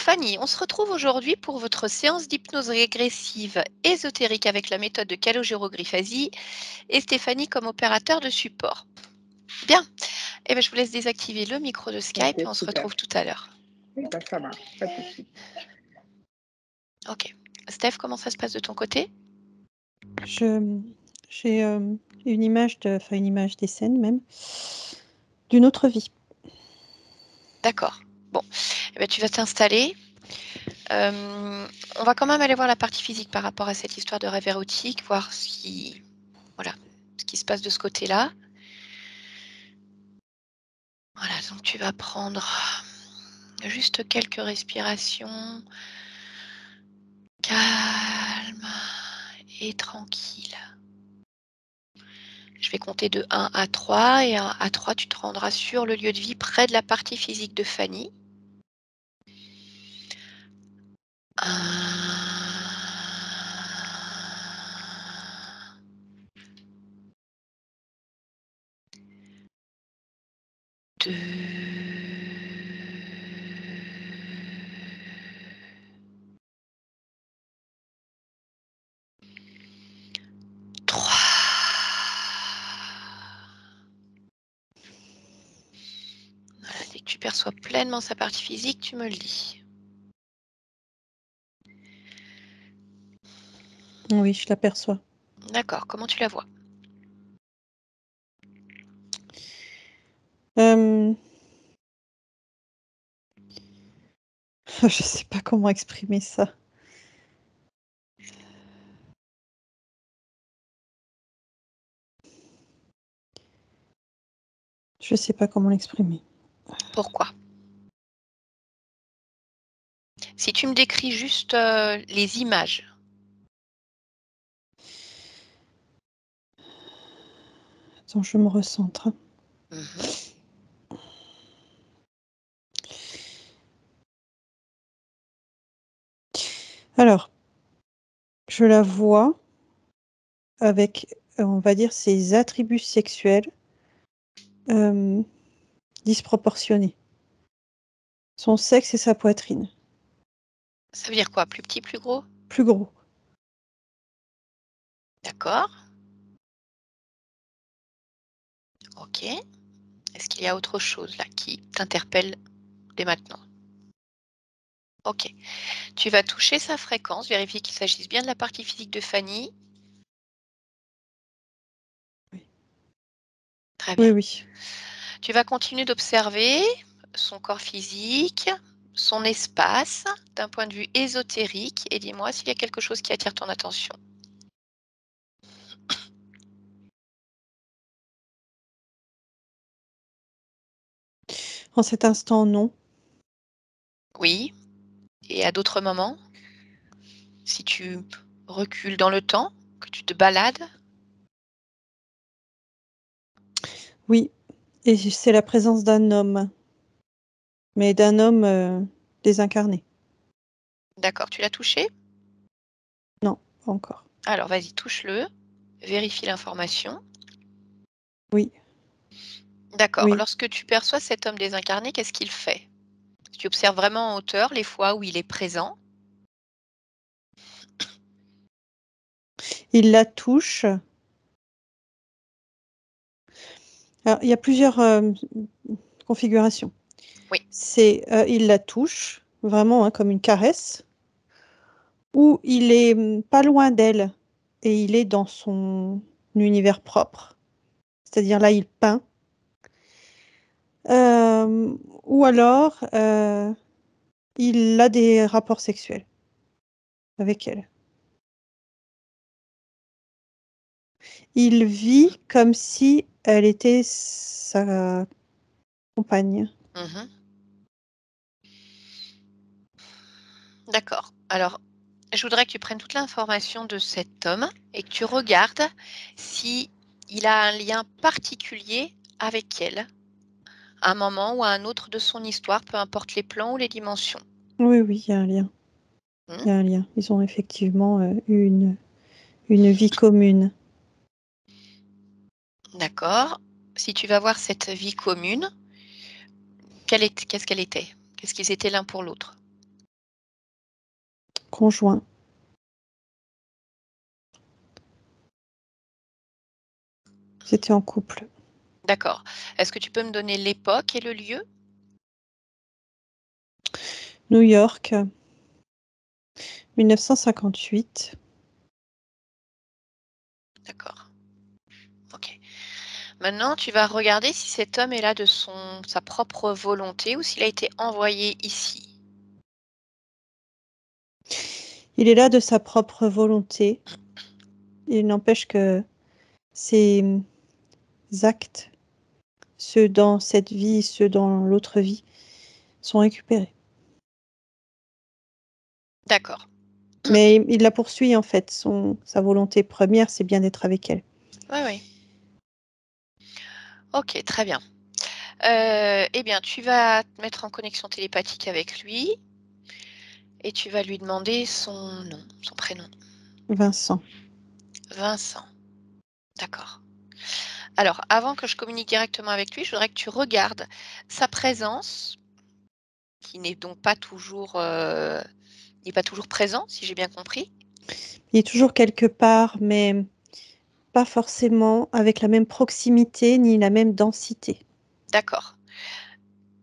Fanny, on se retrouve aujourd'hui pour votre séance d'hypnose régressive ésotérique avec la méthode de Calogero-Grifasi et Stéphanie comme opérateur de support. Bien, eh ben, je vous laisse désactiver le micro de OK, Skype et on se super. retrouve tout à l'heure. Oui, bah, ça marche, pas de souci. Ok. Steph, comment ça se passe de ton côté? Je j'ai, une image une image, des scènes même, d'une autre vie. D'accord. Bon, eh ben, tu vas t'installer. On va quand même aller voir la partie physique par rapport à cette histoire de rêve érotique, voir voilà, ce qui se passe de ce côté-là. Voilà, donc tu vas prendre juste quelques respirations calmes et tranquilles. Je vais compter de 1 à 3 et à 3, tu te rendras sur le lieu de vie près de la partie physique de Fanny. 1, 2, 3. Voilà, dès que tu perçois pleinement sa partie physique, tu me le dis. Oui, je l'aperçois. D'accord, comment tu la vois? Je sais pas comment exprimer ça. Je sais pas comment l'exprimer. Pourquoi? Si tu me décris juste, les images. Attends, je me recentre. Mmh. Alors, je la vois avec, on va dire, ses attributs sexuels, hem, disproportionnés. Son sexe et sa poitrine. Ça veut dire quoi? Plus petit, plus gros? Plus gros. D'accord. OK. Est-ce qu'il y a autre chose là qui t'interpelle dès maintenant? OK. Tu vas toucher sa fréquence, vérifier qu'il s'agisse bien de la partie physique de Fanny. Oui. Très bien. Oui, oui. Tu vas continuer d'observer son corps physique, son espace, d'un point de vue ésotérique et dis-moi s'il y a quelque chose qui attire ton attention. En cet instant, non. Oui, et à d'autres moments? Si tu recules dans le temps, que tu te balades? Oui, et c'est la présence d'un homme, mais d'un homme, désincarné. D'accord, tu l'as touché? Non, pas encore. Alors vas-y, touche-le, vérifie l'information. Oui, D'accord. oui. Lorsque tu perçois cet homme désincarné, qu'est-ce qu'il fait? Tu observes vraiment en hauteur les fois où il est présent? Il la touche. Alors, il y a plusieurs, configurations. Oui. C'est, il la touche, vraiment, hein, comme une caresse, ou il est, pas loin d'elle et il est dans son univers propre. C'est-à-dire là, il peint. Ou alors, il a des rapports sexuels avec elle. Il vit comme si elle était sa compagne. Mmh. D'accord. Alors, je voudrais que tu prennes toute l'information de cet homme et que tu regardes si il a un lien particulier avec elle, à un moment ou à un autre de son histoire, peu importe les plans ou les dimensions. Oui, oui, il y a un lien. Mmh? Il y a un lien. Ils ont effectivement, eu une vie commune. D'accord. Si tu vas voir cette vie commune, qu'est-ce qu'elle était? Qu'est-ce qu'ils étaient l'un pour l'autre? conjoint. Ils étaient en couple. D'accord. Est-ce que tu peux me donner l'époque et le lieu? New York, 1958. D'accord. OK. Maintenant, tu vas regarder si cet homme est là de sa propre volonté ou s'il a été envoyé ici. Il est là de sa propre volonté. Il n'empêche que ses actes, ceux dans cette vie, ceux dans l'autre vie, sont récupérés. D'accord. Mais il la poursuit en fait. Sa volonté première, c'est bien d'être avec elle. Oui, oui. OK, très bien. Eh bien, tu vas te mettre en connexion télépathique avec lui et tu vas lui demander son nom, son prénom. Vincent. Vincent. D'accord. Alors, avant que je communique directement avec lui, je voudrais que tu regardes sa présence, qui n'est donc pas toujours, n'est pas toujours présent, si j'ai bien compris. Il est toujours quelque part, mais pas forcément avec la même proximité ni la même densité. D'accord.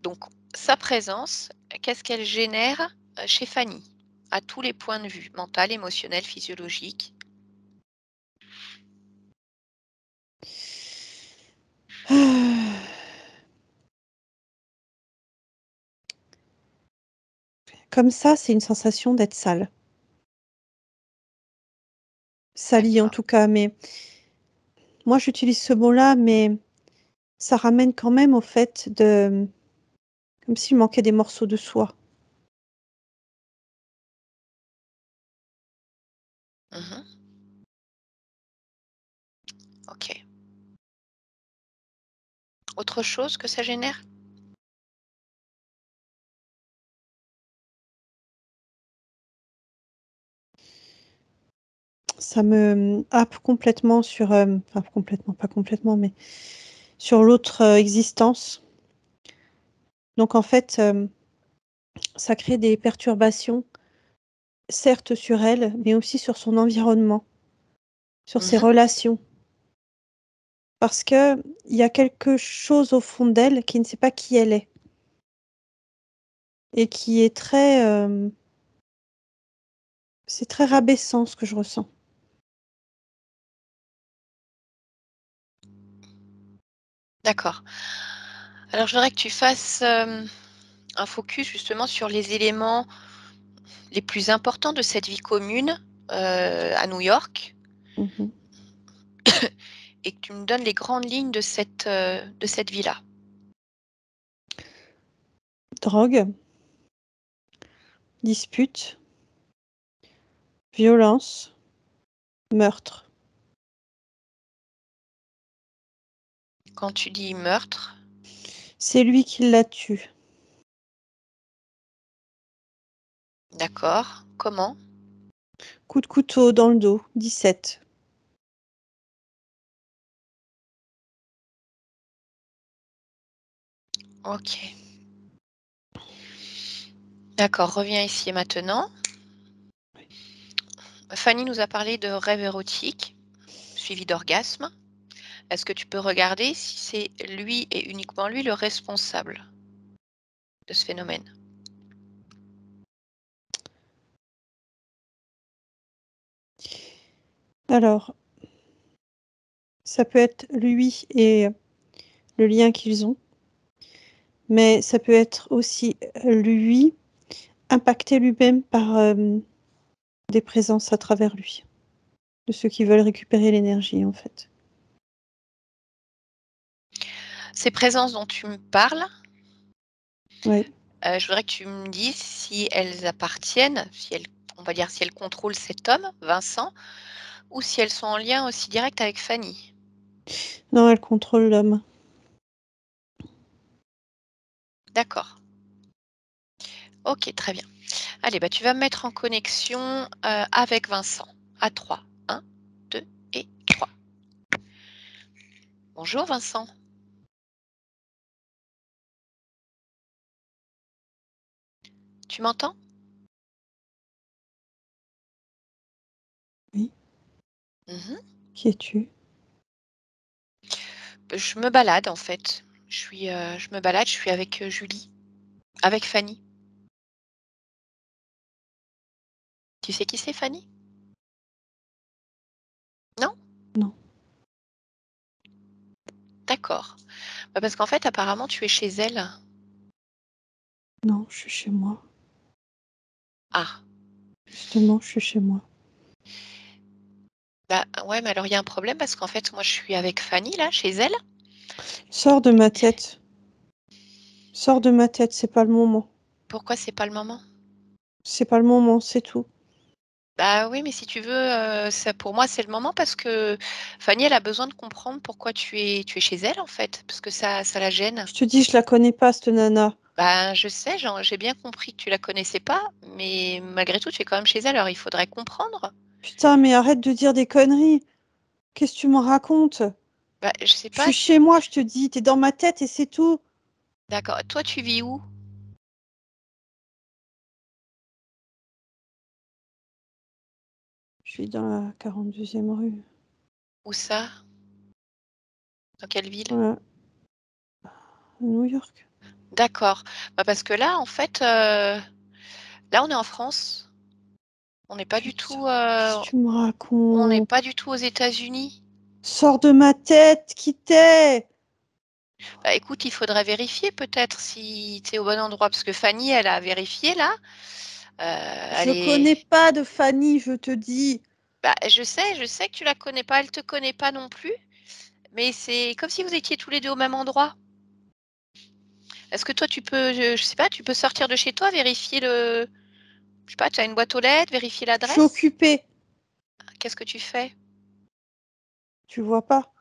Donc, sa présence, qu'est-ce qu'elle génère chez Fanny, à tous les points de vue, mental, émotionnel, physiologique? Comme ça, c'est une sensation d'être sale. Salie en D'accord. tout cas, mais moi j'utilise ce mot-là, mais ça ramène quand même au fait de comme s'il manquait des morceaux de soi. Mmh. OK. Autre chose que ça génère? Ça me happe complètement sur, enfin complètement, pas complètement, mais sur l'autre, existence. Donc en fait, ça crée des perturbations, certes sur elle, mais aussi sur son environnement, sur ses Mmh. relations. Parce qu'il y a quelque chose au fond d'elle qui ne sait pas qui elle est et qui est très, c'est très rabaissant ce que je ressens. D'accord. Alors je voudrais que tu fasses, un focus justement sur les éléments les plus importants de cette vie commune, à New York Mmh mh. et que tu me donnes les grandes lignes de cette vie-là. Drogue, dispute, violence, meurtre. Quand tu dis meurtre, C'est lui qui la tue. d'accord, comment? Coup de couteau dans le dos, 17. OK. D'accord, reviens ici et maintenant. Fanny nous a parlé de rêve érotique suivi d'orgasme. Est-ce que tu peux regarder si c'est lui et uniquement lui le responsable de ce phénomène? Alors, ça peut être lui et le lien qu'ils ont, mais ça peut être aussi, lui impacté lui-même par, des présences à travers lui, de ceux qui veulent récupérer l'énergie, en fait. Ces présences dont tu me parles, Ouais. je voudrais que tu me dises si elles appartiennent, si elles on va dire si elles contrôlent cet homme, Vincent, ou si elles sont en lien aussi direct avec Fanny? Non, elle contrôle l'homme. D'accord. OK, très bien. Allez, bah, tu vas me mettre en connexion, avec Vincent. À 3. 1, 2 et 3. Bonjour Vincent. Tu m'entends? Mmh. Qui es-tu? Je me balade en fait. Je me balade, je suis avec, Julie, avec Fanny. Tu sais qui c'est Fanny? Non? Non, D'accord. Bah, parce qu'en fait apparemment tu es chez elle. non, je suis chez moi. Ah, Justement, je suis chez moi. bah, ouais, mais alors il y a un problème parce qu'en fait moi je suis avec Fanny là, chez elle. Sors de ma tête. Sors de ma tête, c'est pas le moment. Pourquoi c'est pas le moment? C'est pas le moment, c'est tout. Bah, oui, mais si tu veux, ça pour moi c'est le moment parce que Fanny elle a besoin de comprendre pourquoi tu es chez elle en fait, parce que ça la gêne. Je te dis, je la connais pas, cette nana. Ben, je sais, j'ai bien compris que tu la connaissais pas, mais malgré tout tu es quand même chez elle, alors il faudrait comprendre. Putain, mais arrête de dire des conneries. Qu'est-ce que tu me racontes? Bah, je sais Je suis pas, chez moi, je te dis. T'es dans ma tête et c'est tout. d'accord. Toi tu vis où? Je suis dans la 42e rue. Où ça? Dans quelle ville? Voilà, à New York. D'accord. Bah, parce que là en fait, là on est en France. On n'est pas du Putain, tout, qu'est-ce que tu me on n'est racontes? pas du tout aux États-Unis. Sors de ma tête, qui t'es? Bah, écoute, il faudrait vérifier peut-être si tu es au bon endroit, parce que Fanny, elle a vérifié là. Elle Je est connais pas de Fanny, je te dis. bah, je sais que tu la connais pas, elle te connaît pas non plus, mais c'est comme si vous étiez tous les 2 au même endroit. Est-ce que toi tu peux, je sais pas, tu peux sortir de chez toi, vérifier je sais pas, tu as une boîte aux lettres, vérifier Je suis l'adresse? occupée. Qu'est-ce que tu fais? Tu vois pas?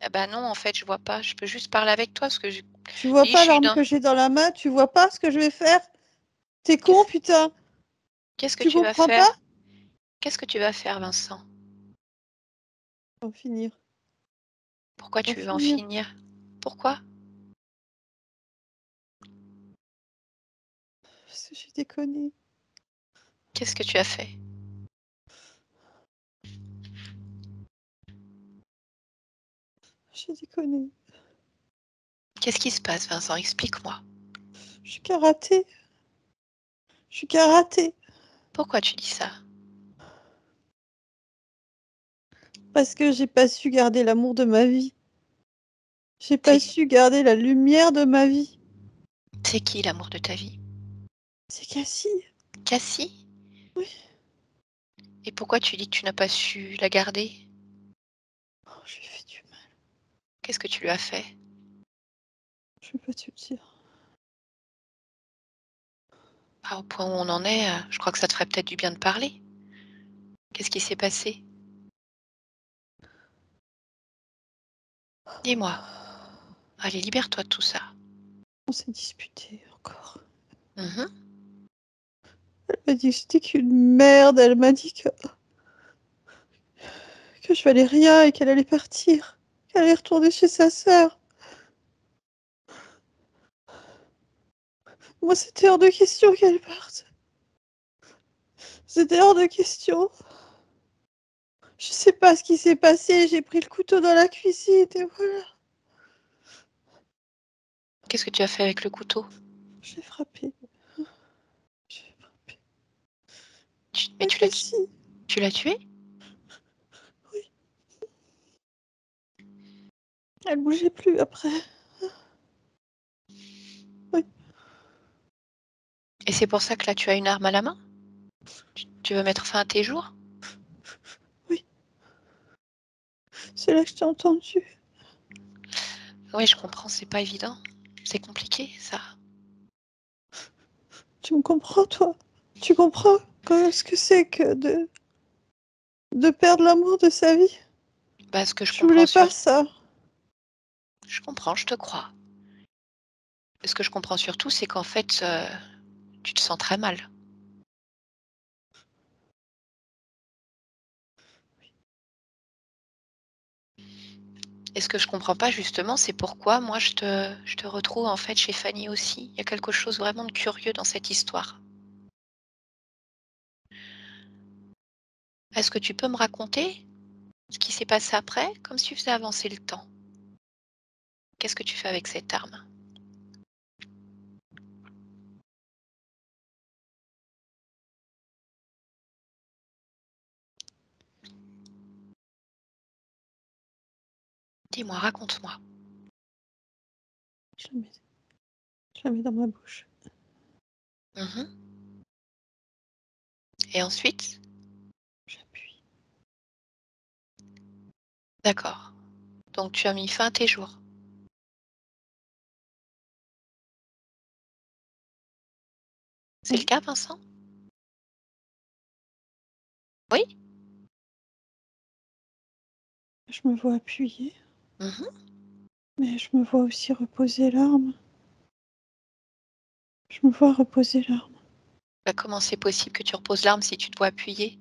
Ah bah, non, en fait, je vois pas. Je peux juste parler avec toi parce que je Tu vois dis: «Je pas suis l'arme dans» que j'ai dans la main? Tu vois pas ce que je vais faire? T'es con, qu'est-ce putain. qu'est-ce que Tu tu vas comprends faire? pas? Qu'est-ce que tu vas faire, Vincent? On va finir. Pourquoi On va tu veux en finir. finir? Pourquoi? Parce que j'ai déconné. Qu'est-ce que tu as fait? J'ai déconné. Qu'est-ce qui se passe, Vincent? Explique-moi. Je suis karaté. Je suis karaté. Pourquoi tu dis ça? Parce que j'ai pas su garder l'amour de ma vie. J'ai pas C'est su garder la lumière de ma vie. c'est qui l'amour de ta vie? C'est Cassie. Cassie? Oui. Et pourquoi tu dis que tu n'as pas su la garder? Oh, je lui ai fait du mal. Qu'est-ce que tu lui as fait? Je peux pas te le dire. Ah, au point où on en est, je crois que ça te ferait peut-être du bien de parler. Qu'est-ce qui s'est passé? Dis-moi. Allez, libère-toi de tout ça. On s'est disputé encore. Mmh. Elle m'a dit que j'étais qu'une merde. Elle m'a dit que je valais rien et qu'elle allait partir. Qu'elle allait retourner chez sa sœur. Moi, c'était hors de question qu'elle parte. C'était hors de question. Je sais pas ce qui s'est passé. J'ai pris le couteau dans la cuisine et voilà. Qu'est-ce que tu as fait avec le couteau? J'ai frappé. J'ai frappé. Mais Ah, Cassie. tu l'as tué? Oui. Elle bougeait plus après. Oui. Et c'est pour ça que là, tu as une arme à la main? Tu veux mettre fin à tes jours? Oui. C'est là que je t'ai entendu. Oui, je comprends, c'est pas évident. C'est compliqué, ça. Tu me comprends, toi? Tu comprends ce que c'est que de perdre l'amour de sa vie? Bah, ce que je Je voulais comprends pas ça. je comprends, je te crois. Ce que je comprends surtout, c'est qu'en fait, tu te sens très mal. Et ce que je comprends pas justement, c'est pourquoi moi je te retrouve en fait chez Fanny aussi. Il y a quelque chose vraiment de curieux dans cette histoire. Est-ce que tu peux me raconter? ce qui s'est passé après, comme si tu faisais avancer le temps. Qu'est-ce que tu fais avec cette arme? Dis-moi, raconte-moi. Je la mets dans ma bouche. Mhm. Et ensuite? J'appuie. D'accord. Donc tu as mis fin à tes jours. C'est le Oui, cas, Vincent? Oui? je me vois appuyer, Mhm. mais je me vois aussi reposer l'arme. Je me vois reposer l'arme. Bah, comment c'est possible que tu reposes l'arme si tu dois appuyer?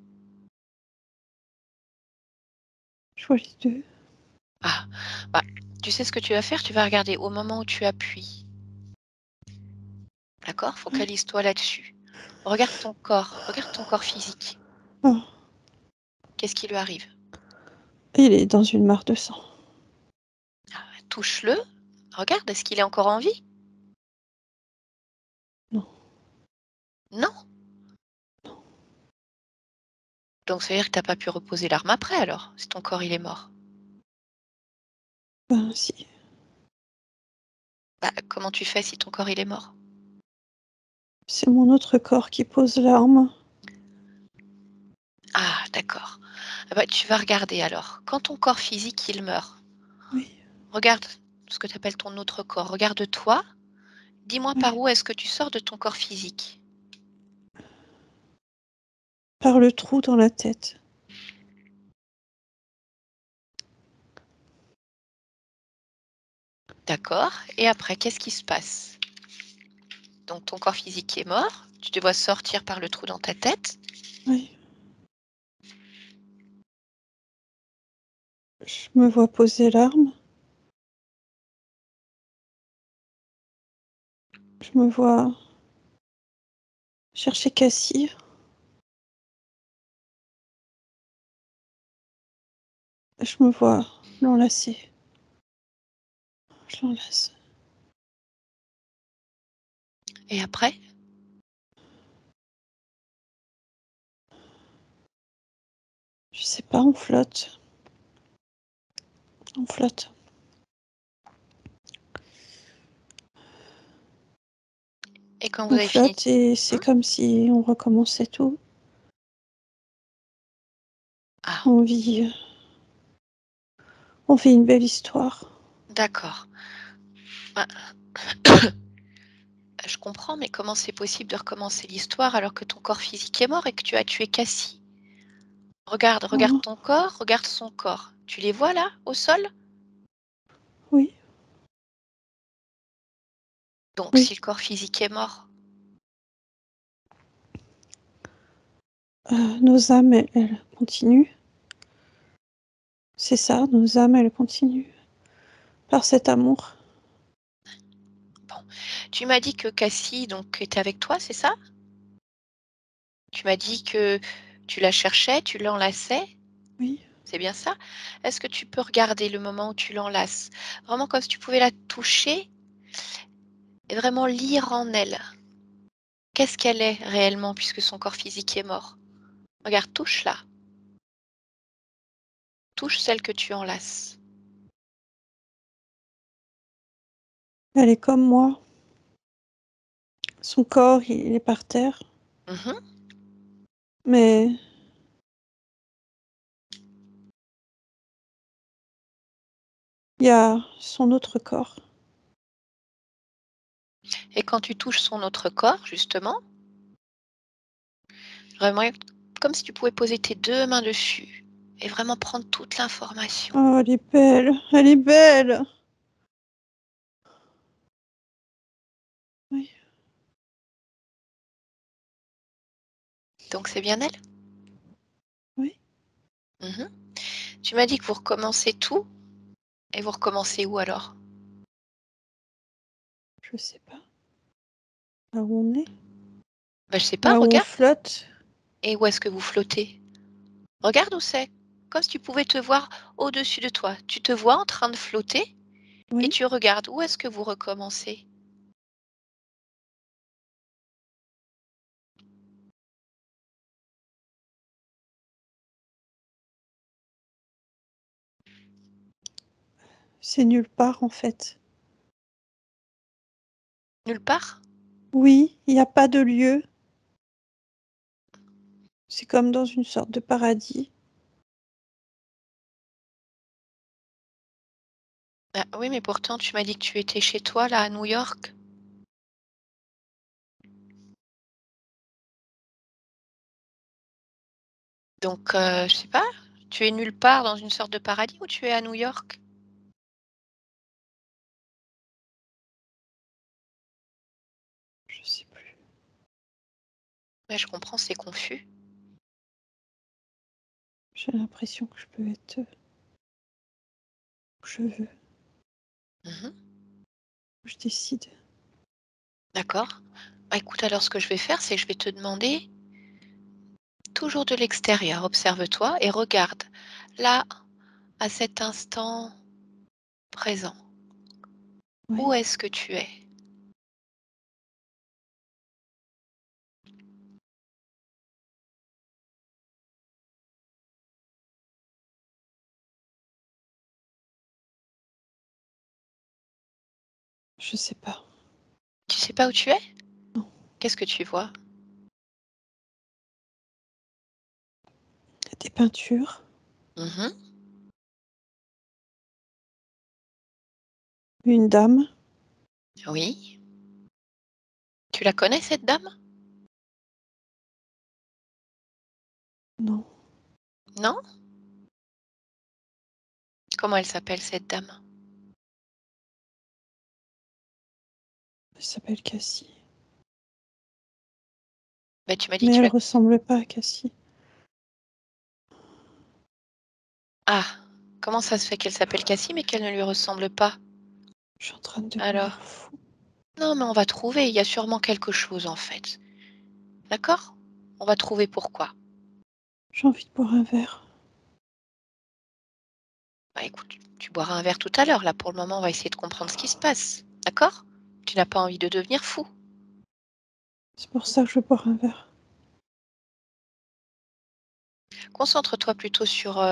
Je vois les deux. Ah, bah, tu sais ce que tu vas faire? Tu vas regarder au moment où tu appuies. D'accord? Oui. Focalise-toi là-dessus. Regarde ton corps physique. Oh, Qu'est-ce qui lui arrive? il est dans une mare de sang. Touche-le. Regarde, est-ce qu'il est encore en vie? Non, Non. Donc ça veut dire que tu as pas pu reposer l'arme après alors, si ton corps il est mort. ben si. Bah, comment tu fais si ton corps il est mort? C'est mon autre corps qui pose l'arme. Ah, d'accord. Ah bah, tu vas regarder alors. Quand ton corps physique il meurt, Oui, regarde ce que tu appelles ton autre corps. Regarde-toi. Dis-moi par oui. où est-ce que tu sors de ton corps physique. Par le trou dans la tête. D'accord. Et après, qu'est-ce qui se passe? Donc ton corps physique est mort. Tu te vois sortir par le trou dans ta tête. Oui. Je me vois poser l'arme. Je me vois chercher Cassie. Je me vois l'enlacer. Je l'enlace. Et après? Je sais pas, on flotte. On flotte. Et quand vous On avez fini? flotte et c'est Hmm. comme si on recommençait tout. Ah, On vit, on vit une belle histoire. d'accord. Ah, je comprends, mais comment c'est possible de recommencer l'histoire alors que ton corps physique est mort et que tu as tué Cassie? Regarde Oh, ton corps, regarde son corps. Tu les vois là, au sol? oui, Donc si oui. le corps physique est mort, Nos âmes, elles continuent. C'est ça, nos âmes, elles continuent. Par cet amour. bon. Tu m'as dit que Cassie donc était avec toi, c'est ça? Tu m'as dit que tu la cherchais, tu l'enlaçais, Oui, c'est bien ça? Est-ce que tu peux regarder le moment où tu l'enlaces? Vraiment comme si tu pouvais la toucher et vraiment lire en elle. Qu'est-ce qu'elle est réellement puisque son corps physique est mort? Regarde, touche-la. Touche celle que tu enlaces. elle est comme moi. Son corps, il est par terre. Mmh. Mais il y a son autre corps. Et quand tu touches son autre corps justement, vraiment comme si tu pouvais poser tes 2 mains dessus et vraiment prendre toute l'information. Oh, elle est belle. Elle est belle. Oui, Donc c'est bien elle? oui, Mmh. Tu m'as dit que vous recommencez tout et vous recommencez où alors? je sais pas. Là où on est. Bah, je sais pas, Là où on regarde. flotte. Et où est-ce que vous flottez? Regarde où c'est. comme si tu pouvais te voir au-dessus de toi. Tu te vois en train de flotter et Oui. tu regardes. Où est-ce que vous recommencez? C'est nulle part en fait. Nulle part? Oui, il n'y a pas de lieu. C'est comme dans une sorte de paradis. Ah oui, mais pourtant tu m'as dit que tu étais chez toi là à New York. Donc je sais pas, tu es nulle part dans une sorte de paradis ou tu es à New York? Je sais plus. Ouais, je comprends, c'est confus. J'ai l'impression que je peux être où je veux, Mmh. où je décide. D'accord. Bah, écoute, alors ce que je vais faire, c'est que je vais te demander, toujours de l'extérieur, observe-toi et regarde, là, à cet instant présent, où Oui, est-ce que tu es? je sais pas. Tu sais pas où tu es? Non. Qu'est-ce que tu vois? Des peintures, Mmh. une dame. Oui. Tu la connais cette dame? Non, Non? Comment elle s'appelle cette dame? elle s'appelle Cassie. Bah, tu m'as dit Mais que tu elle la ressemble pas à Cassie. ah! Comment ça se fait qu'elle s'appelle Cassie mais qu'elle ne lui ressemble pas? Je suis en train de devenir Alors? fou. Non, mais on va trouver, il y a sûrement quelque chose en fait. D'accord? On va trouver pourquoi. J'ai envie de boire un verre. Bah, écoute, tu boiras un verre tout à l'heure. Là, pour le moment, on va essayer de comprendre ce qui se passe. D'accord? Tu n'as pas envie de devenir fou. C'est pour ça que je veux boire un verre. Concentre-toi plutôt sur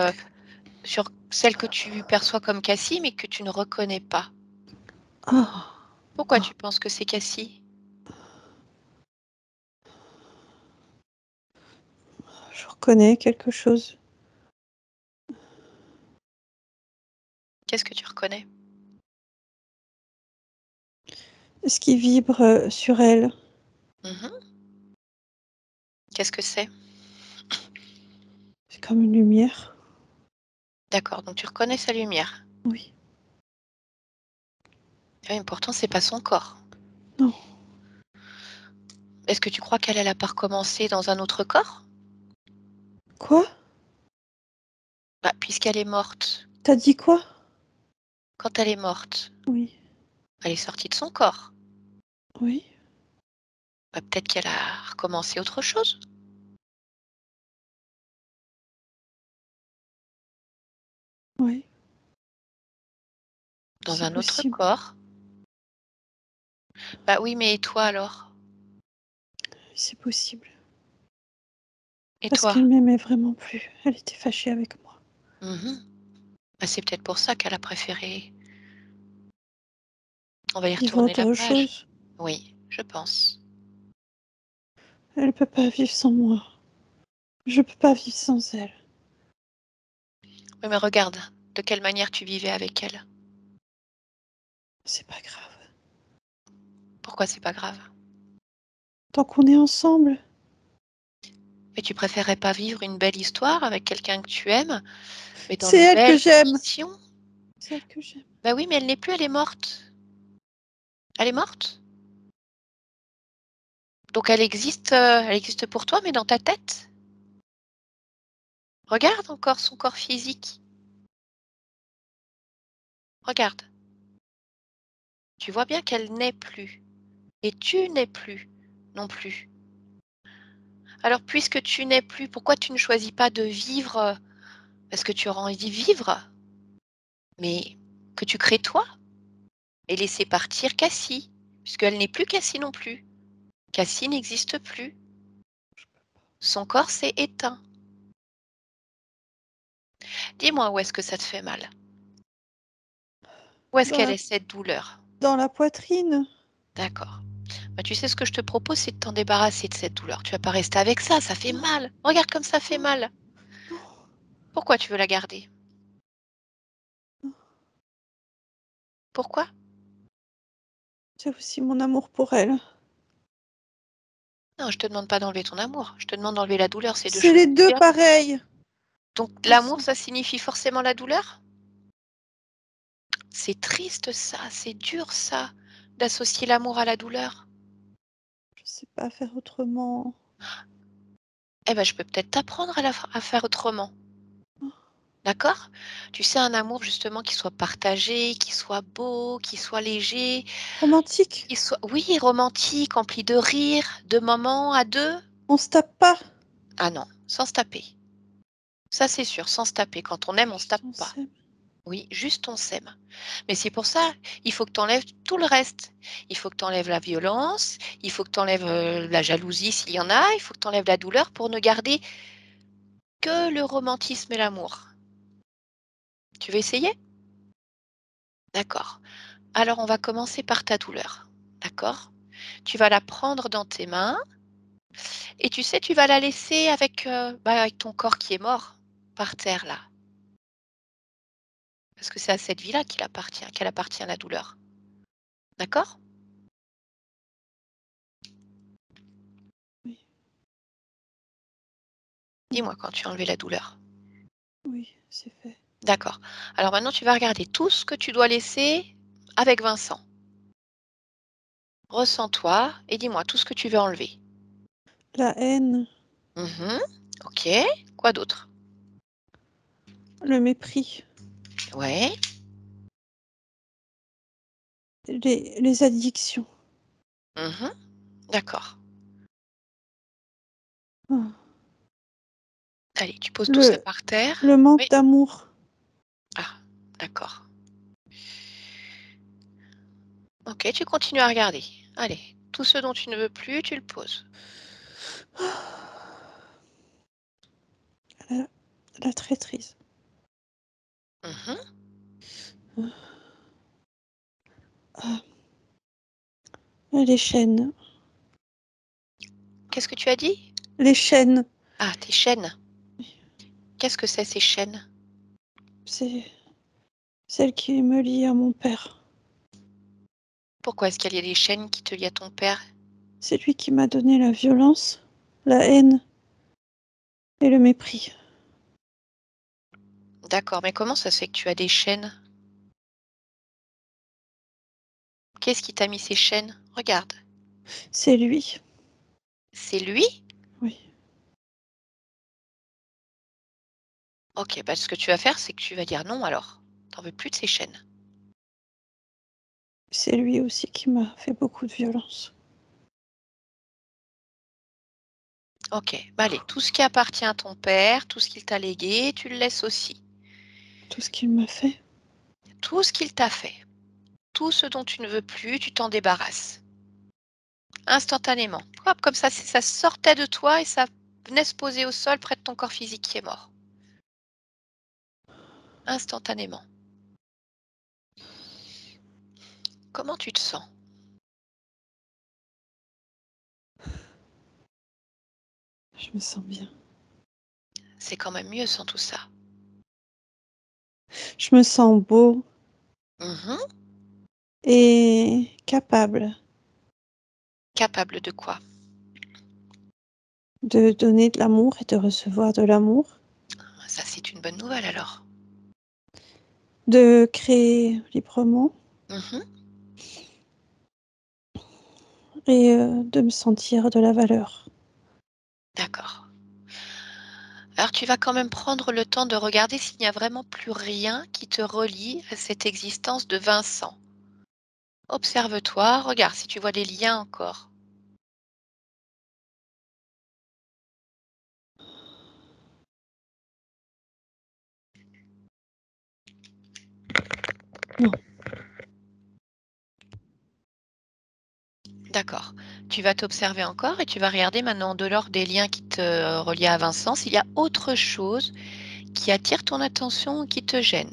celle que tu perçois comme Cassie, mais que tu ne reconnais pas. Ah, Pourquoi ah, tu penses que c'est Cassie? je reconnais quelque chose. Qu'est-ce que tu reconnais? Ce qui vibre sur elle. Mhm. Qu'est-ce que c'est? C'est comme une lumière. D'accord, donc tu reconnais sa lumière. Oui. Oui, mais pourtant, c'est pas son corps. Non. Est-ce que tu crois qu'elle a pas recommencé dans un autre corps? Quoi? Bah, puisqu'elle est morte. T'as dit quoi? Quand elle est morte, Oui. elle est sortie de son corps. Oui. Bah, peut-être qu'elle a recommencé autre chose Oui. dans C'est un autre possible. corps. Bah oui, mais et toi alors? C'est possible. Et Parce toi? qu'elle m'aimait vraiment plus. Elle était fâchée avec moi. Mmh. Bah, c'est peut-être pour ça qu'elle a préféré, on va y Vivre retourner la autre page. chose. Oui, je pense. Elle peut pas vivre sans moi. Je peux pas vivre sans elle. Oui, mais regarde, de quelle manière tu vivais avec elle. C'est pas grave. Pourquoi c'est pas grave? Tant qu'on est ensemble, Mais tu préférerais pas vivre une belle histoire avec quelqu'un que tu aimes, mais dans c'est de elle que belles j'aime. conditions? C'est elle que j'aime. Bah oui, mais elle n'est plus, elle est morte. Elle est morte? Donc elle existe pour toi, mais dans ta tête? Regarde encore son corps physique. Regarde. Tu vois bien qu'elle n'est plus et tu n'es plus non plus. Alors puisque tu n'es plus, pourquoi tu ne choisis pas de vivre, Parce que tu auras envie d'y vivre, mais que tu crées toi et laisser partir Cassie, puisqu'elle n'est plus Cassie non plus. Cassie n'existe plus. Son corps s'est éteint. Dis-moi où est-ce que ça te fait mal? Où est-ce Dans qu'elle la, est cette douleur? dans la poitrine. D'accord. Bah, tu sais ce que je te propose, c'est de t'en débarrasser de cette douleur. Tu vas pas rester avec ça fait mal. Regarde comme ça fait mal. Non, Pourquoi tu veux la garder? Pourquoi? c'est aussi mon amour pour elle. Non, je te demande pas d'enlever ton amour. Je te demande d'enlever la douleur, c'est 2 C'est choses les deux différentes. pareils. Donc l'amour, Ensemble. ça signifie forcément la douleur? C'est triste ça, c'est dur ça, d'associer l'amour à la douleur. Je sais pas faire autrement. Eh ben, je peux peut-être t'apprendre à faire autrement. D'accord? Tu sais, un amour justement qui soit partagé, qui soit beau, qui soit léger, Romantique. qui soit, oui, romantique, empli de rire, de moments à 2. On se tape pas. Ah non, sans se taper. Ça, c'est sûr, sans se taper. Quand on aime, on se Juste tape on pas. s'aime. Oui, juste on s'aime. Mais c'est pour ça, il faut que tu enlèves tout le reste. Il faut que tu enlèves la violence, il faut que tu enlèves la jalousie s'il y en a, il faut que tu enlèves la douleur pour ne garder que le romantisme et l'amour. Tu veux essayer? D'accord. Alors on va commencer par ta douleur. D'accord? Tu vas la prendre dans tes mains et tu sais, tu vas la laisser avec ton corps qui est mort par terre là. Parce que c'est à cette vie-là qu'elle appartient la douleur. D'accord? Oui, Dis-moi quand tu as enlevé la douleur. oui, c'est fait. D'accord. Alors maintenant, tu vas regarder tout ce que tu dois laisser avec Vincent. Ressens-toi et dis-moi tout ce que tu veux enlever. La haine, Mhm. Ok. Quoi d'autre? le mépris, Ouais. les addictions. Mhm. D'accord. Ah, Allez, tu poses tout ça Le, par terre. le manque Oui. d'amour. Ah, d'accord. Ok, tu continues à regarder. Allez, tout ce dont tu ne veux plus, tu le poses. La, la traîtrise. Mhm. Ah, les chaînes. Qu'est-ce que tu as dit? Les chaînes. Ah, tes chaînes. Qu'est-ce que c'est ces chaînes? C'est celle qui me lie à mon père. Pourquoi est-ce qu'il y a des chaînes qui te lient à ton père? C'est lui qui m'a donné la violence, la haine et le mépris. D'accord, mais comment ça se fait que tu as des chaînes? Qu'est-ce qui t'a mis ces chaînes? Regarde. C'est lui. C'est lui? Oui. OK, bah, ce que tu vas faire, c'est que tu vas dire non alors. T'en veux plus de ces chaînes. C'est lui aussi qui m'a fait beaucoup de violence. OK, bah, allez, tout ce qui appartient à ton père, tout ce qu'il t'a légué, tu le laisses aussi. Tout ce qu'il m'a fait. Tout ce qu'il t'a fait, tout ce dont tu ne veux plus, tu t'en débarrasses. Instantanément. Hop, comme ça sortait de toi et ça venait se poser au sol près de ton corps physique qui est mort. Instantanément. Comment tu te sens? Je me sens bien. C'est quand même mieux sans tout ça. Je me sens beau Mmh. et capable Capable de quoi? de donner de l'amour et de recevoir de l'amour, Ça, c'est une bonne nouvelle alors. de créer librement Mmh. et de me sentir de la valeur. D'accord. Alors tu vas quand même prendre le temps de regarder s'il n'y a vraiment plus rien qui te relie à cette existence de Vincent. Observe-toi, regarde si tu vois des liens encore. Non. D'accord. Tu vas t'observer encore et tu vas regarder maintenant en dehors des liens qui te reliaient à Vincent, s'il y a autre chose qui attire ton attention ou qui te gêne.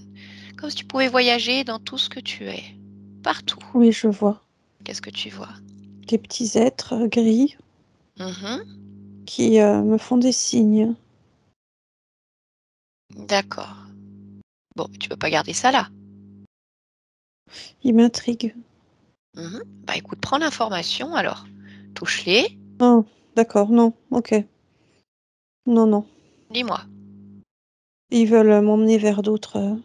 Comme si tu pouvais voyager dans tout ce que tu es. Partout. Oui, je vois. Qu'est-ce que tu vois? Des petits êtres gris Mhm. qui me font des signes. D'accord. Bon, tu peux pas garder ça là. Ils m'intriguent. Mhm. Bah écoute, prends l'information alors. Touche-les. Ah, d'accord, non, ok. Non, non. Dis-moi. Ils veulent m'emmener vers d'autres.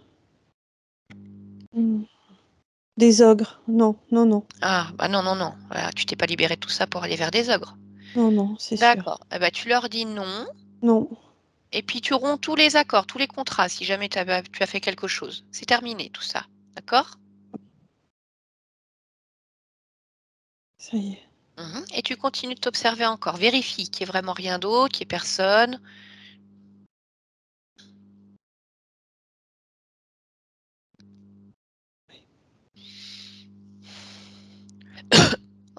Des ogres. Non, non, non. Ah, bah non, non, non. Voilà, tu t'es pas libéré de tout ça pour aller vers des ogres. Non, non, c'est sûr. D'accord. Eh ben, tu leur dis non. Non, Et puis tu romps tous les accords, tous les contrats, si jamais tu as fait quelque chose. C'est terminé tout ça. D'accord? ça y est. Mhm. Et tu continues de t'observer encore. Vérifie qu'il n'y ait vraiment rien d'autre, qu'il n'y ait personne.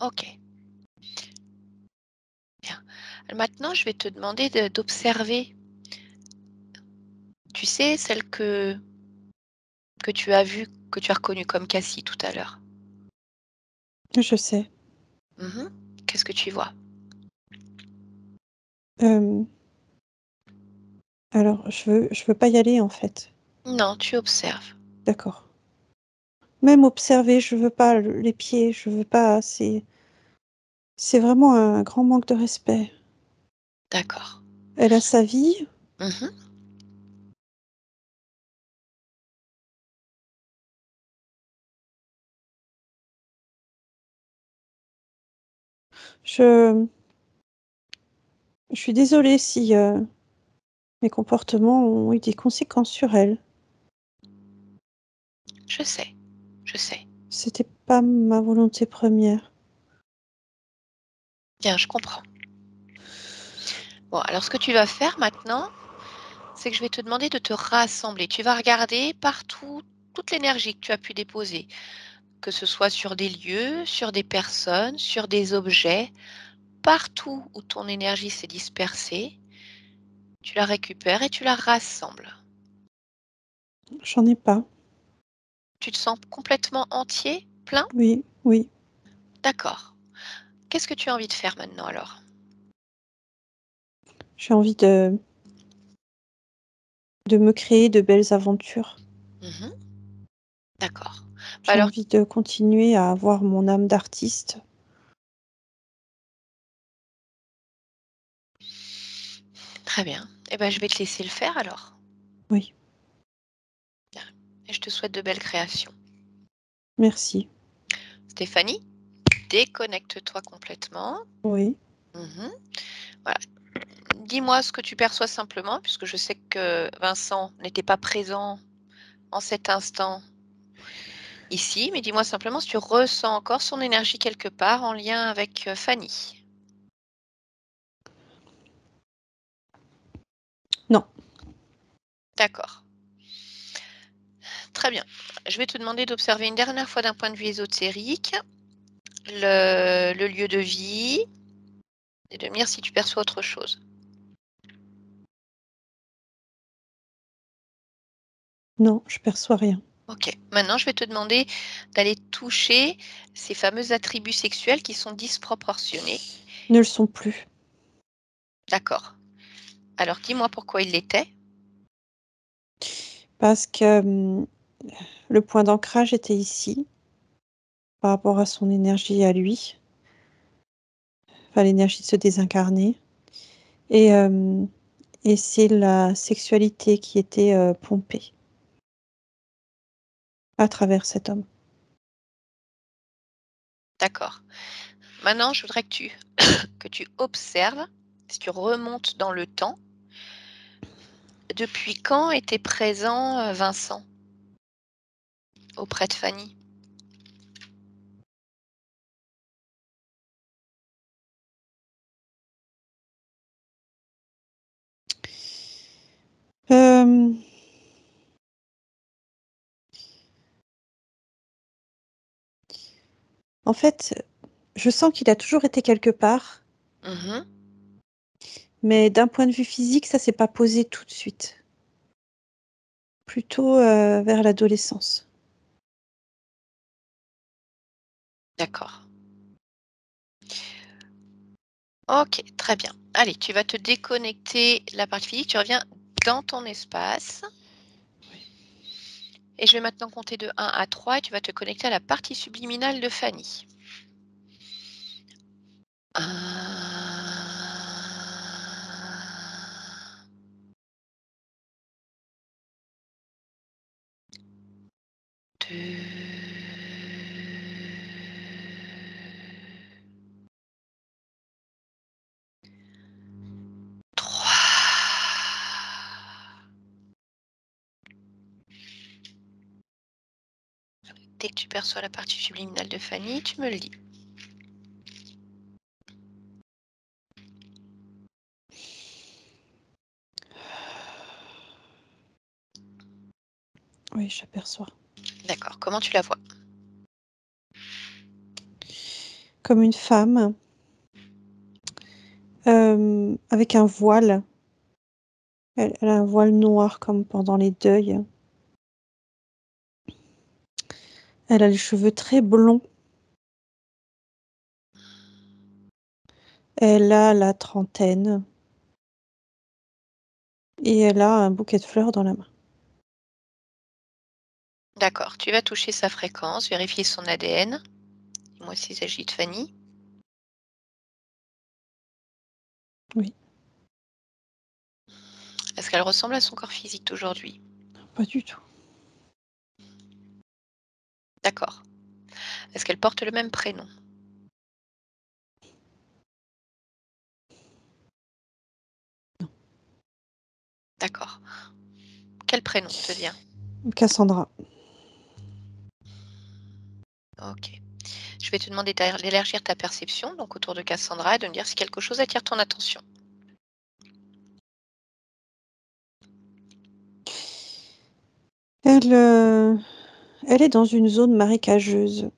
Ok, bien. Maintenant, je vais te demander d'observer. Tu sais, celle que tu as vue, que tu as reconnue comme Cassie tout à l'heure. Je sais. Mhm. Qu'est-ce que tu vois? Euh, alors, je veux pas y aller en fait. Non, tu observes. D'accord. Même observer, je veux pas les pieds, je veux pas. C'est vraiment un grand manque de respect. D'accord. Elle a sa vie. Mhm. Je, je suis désolée si mes comportements ont eu des conséquences sur elle. Je sais, je sais. C'était pas ma volonté première. Bien, je comprends. Bon, alors ce que tu vas faire maintenant, c'est que je vais te demander de te rassembler. Tu vas regarder partout toute l'énergie que tu as pu déposer, que ce soit sur des lieux, sur des personnes, sur des objets, partout où ton énergie s'est dispersée, tu la récupères et tu la rassembles. J'en ai pas. Tu te sens complètement entier, plein? Oui, oui. D'accord. Qu'est-ce que tu as envie de faire maintenant alors? J'ai envie de me créer de belles aventures. Mhm. D'accord. Bah J'ai alors, envie de continuer à avoir mon âme d'artiste. très bien. Eh ben, je vais te laisser le faire alors. Oui, Bien. Et je te souhaite de belles créations. merci. Stéphanie, déconnecte-toi complètement. Oui. Mhm. Voilà. Dis-moi ce que tu perçois simplement, puisque je sais que Vincent n'était pas présent en cet instant ici, mais dis-moi simplement si tu ressens encore son énergie quelque part en lien avec Fanny. Non. D'accord. Très bien. Je vais te demander d'observer une dernière fois d'un point de vue ésotérique le lieu de vie et de me dire si tu perçois autre chose. Non, je perçois rien. Ok. Maintenant, je vais te demander d'aller toucher ces fameux attributs sexuels qui sont disproportionnés. Ne le sont plus. D'accord. Alors, dis-moi pourquoi il l'était. Parce que le point d'ancrage était ici, par rapport à son énergie à lui. Enfin, l'énergie de se désincarner. Et, euh, et c'est la sexualité qui était pompée à travers cet homme. D'accord. Maintenant, je voudrais que tu observes, si tu remontes dans le temps, depuis quand était présent Vincent auprès de Fanny? Euh, En fait, je sens qu'il a toujours été quelque part, Mhm. mais d'un point de vue physique, ça s'est pas posé tout de suite. Plutôt vers l'adolescence. D'accord. Ok, très bien. Allez, tu vas te déconnecter de la partie physique, tu reviens dans ton espace. Oui. Et je vais maintenant compter de 1 à 3 et tu vas te connecter à la partie subliminale de Fanny. 1, 2, 3. Dès que tu perçois la partie subliminale de Fanny, tu me le dis. Oui, j'aperçois. D'accord. Comment tu la vois? Comme une femme avec un voile. Elle a un voile noir comme pendant les deuils. Elle a les cheveux très blonds. Elle a la trentaine. Et elle a un bouquet de fleurs dans la main. D'accord. Tu vas toucher sa fréquence, vérifier son ADN. Dis-moi s'il s'agit de Fanny. Oui, Est-ce qu'elle ressemble à son corps physique d'aujourd'hui? pas du tout. D'accord. Est-ce qu'elle porte le même prénom? D'accord. Quel prénom te vient? Cassandra. Ok. Je vais te demander d'élargir ta perception, donc autour de Cassandra, et de me dire si quelque chose attire ton attention. Elle, elle est dans une zone marécageuse.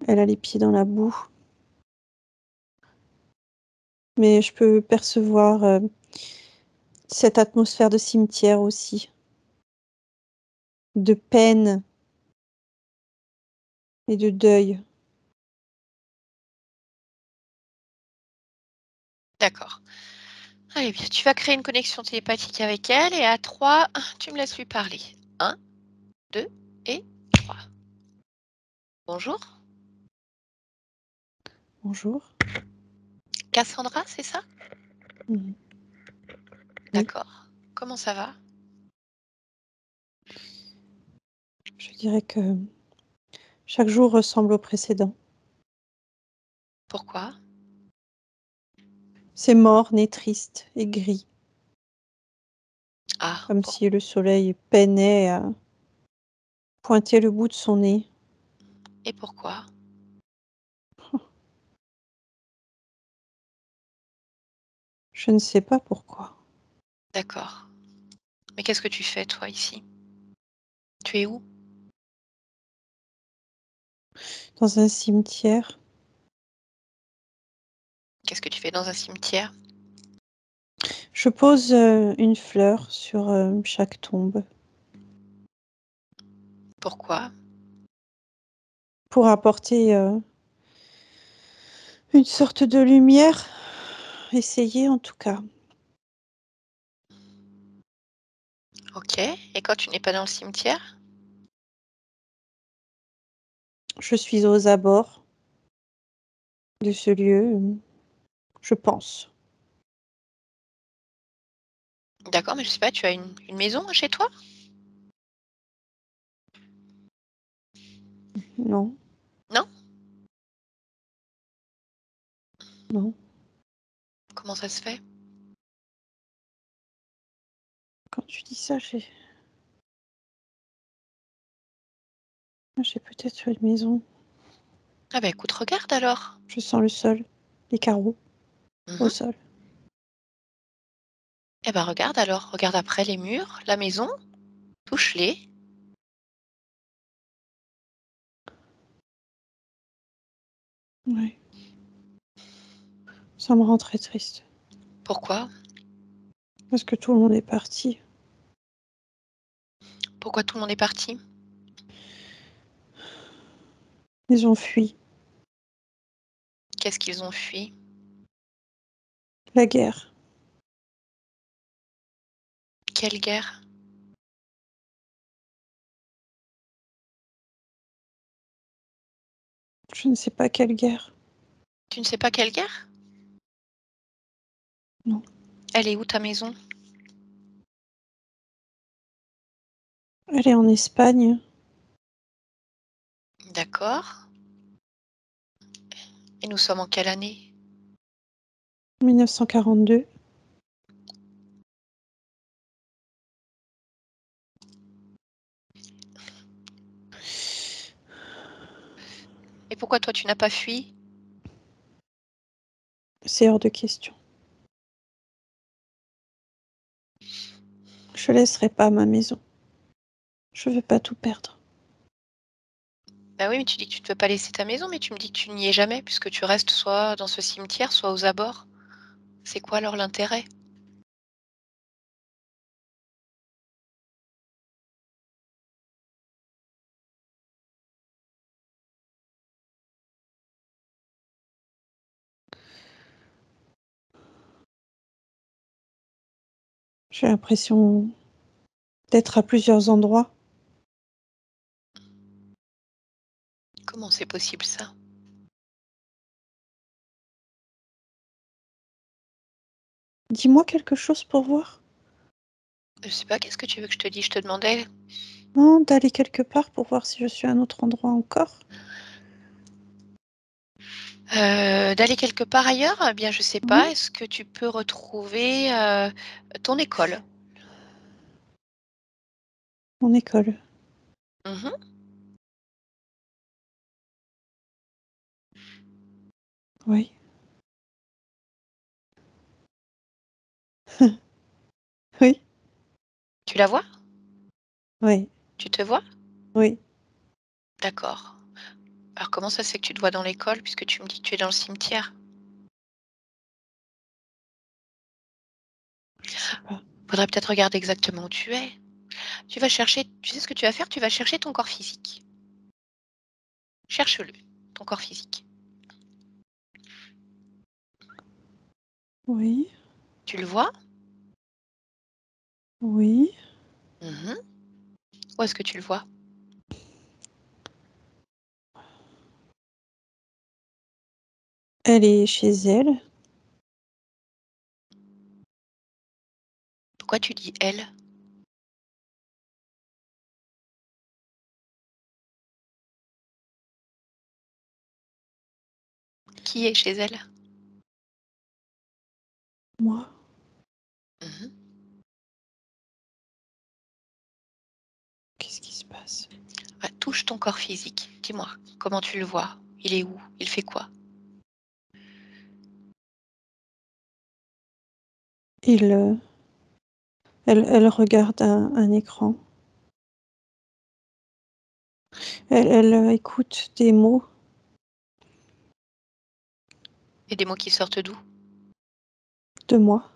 Elle a les pieds dans la boue. Mais je peux percevoir cette atmosphère de cimetière aussi. De peine et de deuil. D'accord. Allez bien, tu vas créer une connexion télépathique avec elle et à 3, tu me laisses lui parler. 1, 2 et 3. Bonjour, Bonjour. Cassandra, c'est ça? Mhm. Oui, D'accord. Comment ça va? je dirais que chaque jour ressemble au précédent. Pourquoi? C'est morne et triste et gris, Ah, comme si le soleil peinait à pointer le bout de son nez. et pourquoi? Je ne sais pas pourquoi. D'accord. Mais qu'est-ce que tu fais, toi, ici? Tu es où? Dans un cimetière, Qu'est-ce que tu fais dans un cimetière? je pose une fleur sur chaque tombe Pourquoi? pour apporter une sorte de lumière. Essayer en tout cas. Ok. Et quand tu n'es pas dans le cimetière? Je suis aux abords de ce lieu, je pense. D'accord, mais je sais pas, tu as une maison chez toi? Non, Non? non. Comment ça se fait? Quand tu dis ça, j'ai peut-être une maison. Ah bah écoute, regarde alors. Je sens le sol, les carreaux au Mhm. sol. Eh ben regarde alors, regarde après les murs, la maison, touche-les. Ouais. Ça me rend très triste. Pourquoi? Parce que tout le monde est parti. Pourquoi tout le monde est parti? Ils ont fui Qu'est-ce qu'ils ont fui? la guerre. Quelle guerre? Je ne sais pas quelle guerre. Tu ne sais pas quelle guerre? Non. Elle est où ta maison? Elle est en Espagne. D'accord. Et nous sommes en quelle année? 1942. Et pourquoi toi tu n'as pas fui? C'est hors de question. Je laisserai pas ma maison. Je veux pas tout perdre. Bah oui, mais tu dis que tu ne veux pas laisser ta maison, mais tu me dis que tu n'y es jamais puisque tu restes soit dans ce cimetière, soit aux abords. C'est quoi alors l'intérêt? J'ai l'impression d'être à plusieurs endroits. Comment c'est possible ça? Dis-moi quelque chose pour voir. Je sais pas, qu'est-ce que tu veux que je te dise? Je te demandais. Non, d'aller quelque part pour voir si je suis à un autre endroit encore. D'aller quelque part ailleurs? Eh bien, je sais pas. Oui, Est-ce que tu peux retrouver, ton école? mon école. Mmh. Oui. Oui, Tu la vois? oui, Tu te vois? oui. D'accord. Alors comment ça se fait que tu te vois dans l'école puisque tu me dis que tu es dans le cimetière? Je sais pas. Faudrait peut-être regarder exactement où tu es. Tu vas chercher, tu sais ce que tu vas faire? Tu vas chercher ton corps physique. Cherche-le, ton corps physique. Oui, Tu le vois? oui. Mmh. Où est-ce que tu le vois? Elle est chez elle. Pourquoi tu dis «elle»? Qui est chez elle? Moi. Mmh. Qu'est-ce qui se passe? Bah, touche ton corps physique. Dis-moi, comment tu le vois? Il est où? Il fait quoi? Il, elle regarde un écran. Elle écoute des mots Et des mots qui sortent d'où? de moi.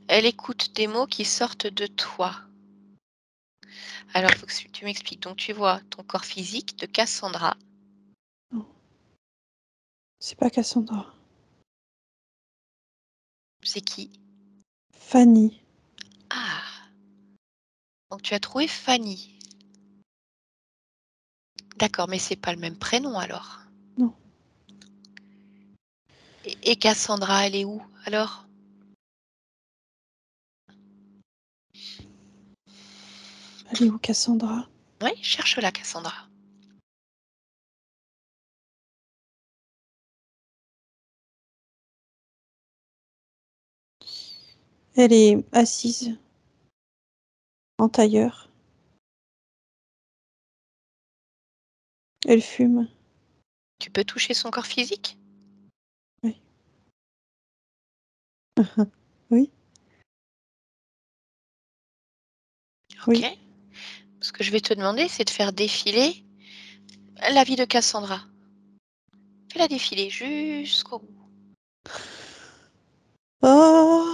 Elle écoute des mots qui sortent de toi. Alors, il faut que tu m'expliques. Donc, tu vois ton corps physique de Cassandra. Non, c'est pas Cassandra. C'est qui? Fanny. Ah! Donc, tu as trouvé Fanny. D'accord, mais c'est pas le même prénom alors? Non, Et Cassandra, elle est où alors? elle est où Cassandra? Oui, cherche-la, Cassandra. Elle est assise en tailleur. Elle fume. Tu peux toucher son corps physique? Oui. Oui, Ok. oui. Ce que je vais te demander, c'est de faire défiler La vie de Cassandra. Fais-la défiler jusqu'au bout. Oh,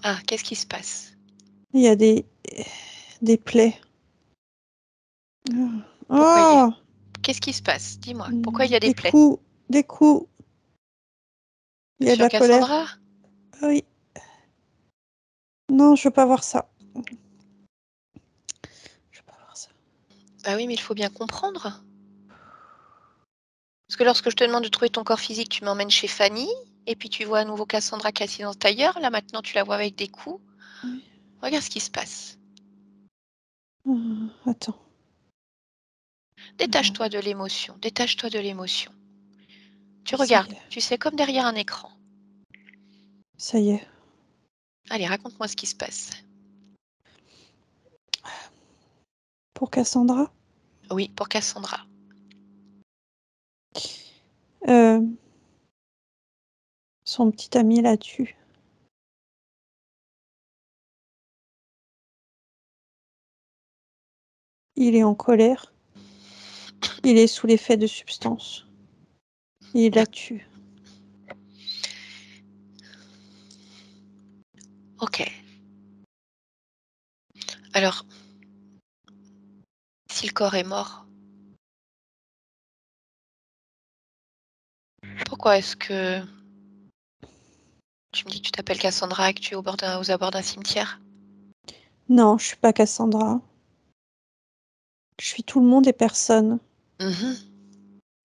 Ah, qu'est-ce qui se passe? il y a des plaies. Pourquoi il y a... Oh, Qu'est-ce qui se passe? Dis-moi. Pourquoi il y a des des plaies? coups, des coups. Il y a de Sur la colère. Cassandra? Ah oui. Non, je veux pas voir ça. Je veux pas voir ça. Bah oui, mais il faut bien comprendre. Parce que lorsque je te demande de trouver ton corps physique, tu m'emmènes chez Fanny, et puis tu vois à nouveau Cassandra qui est assise dans le tailleur. Là, maintenant, tu la vois avec des coups. Oui. Regarde ce qui se passe. Attends. Détache-toi de l'émotion. Détache-toi de l'émotion. Tu Ça y regardes. est. Tu sais, comme derrière un écran. Ça y est. Allez, raconte-moi ce qui se passe. Pour Cassandra, Oui, pour Cassandra. son petit ami la tue. Il est en colère. Il est sous l'effet de substances. Il la tue. Ok. Alors, si le corps est mort, pourquoi est-ce que tu me dis que tu t'appelles Cassandra et que tu es aux abords d'un cimetière? Non, je suis pas Cassandra. Je suis tout le monde et personne. Mhm.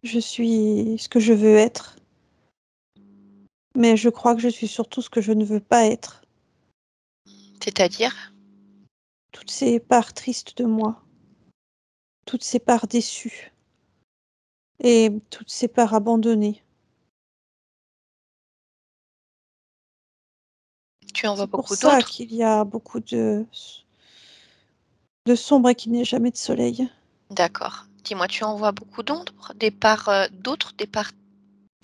Je suis ce que je veux être. Mais je crois que je suis surtout ce que je ne veux pas être. C'est-à-dire? Toutes ces parts tristes de moi. Toutes ces parts déçues. Et toutes ces parts abandonnées. Tu en vois C'est pour beaucoup ça d'autres? qu'il y a beaucoup de sombre et qu'il n'y a jamais de soleil. D'accord. Dis-moi, tu en vois beaucoup d'autres? D'autres, des parts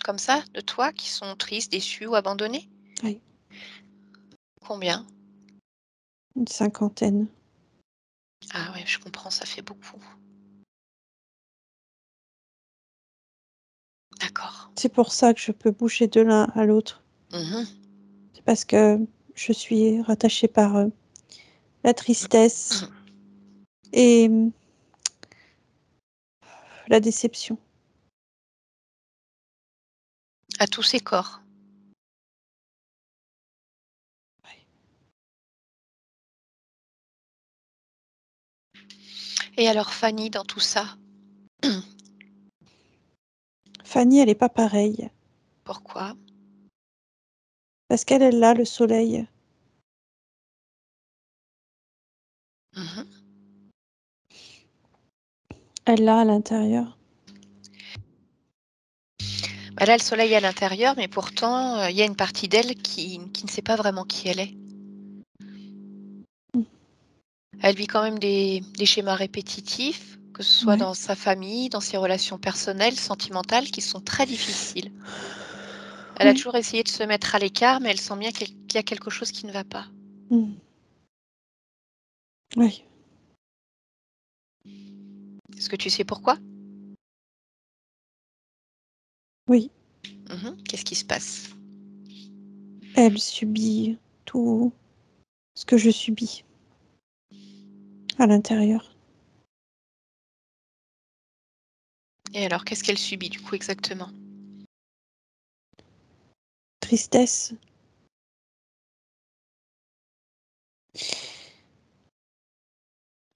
comme ça, de toi, qui sont tristes, déçues ou abandonnées? Oui, Combien? une cinquantaine. Ah ouais, je comprends, ça fait beaucoup. D'accord. C'est pour ça que je peux bouger de l'un à l'autre. Mhm. C'est parce que je suis rattachée par la tristesse et la déception. À tous ces corps. Et alors Fanny, dans tout ça, Fanny, elle est pas pareille. pourquoi? Parce qu'elle, elle a le soleil. Mhm. Elle l'a à l'intérieur. Bah là, le soleil est à l'intérieur, mais pourtant, il y a une partie d'elle qui ne sait pas vraiment qui elle est. Mm. Elle vit quand même des schémas répétitifs, que ce soit Ouais. dans sa famille, dans ses relations personnelles, sentimentales, qui sont très difficiles. Elle a Oui. toujours essayé de se mettre à l'écart, mais elle sent bien qu'il y a quelque chose qui ne va pas. Mm. Oui. Est-ce que tu sais pourquoi? Oui. Qu'est-ce qui se passe? Elle subit tout ce que je subis à l'intérieur. Et alors, qu'est-ce qu'elle subit du coup exactement? Tristesse,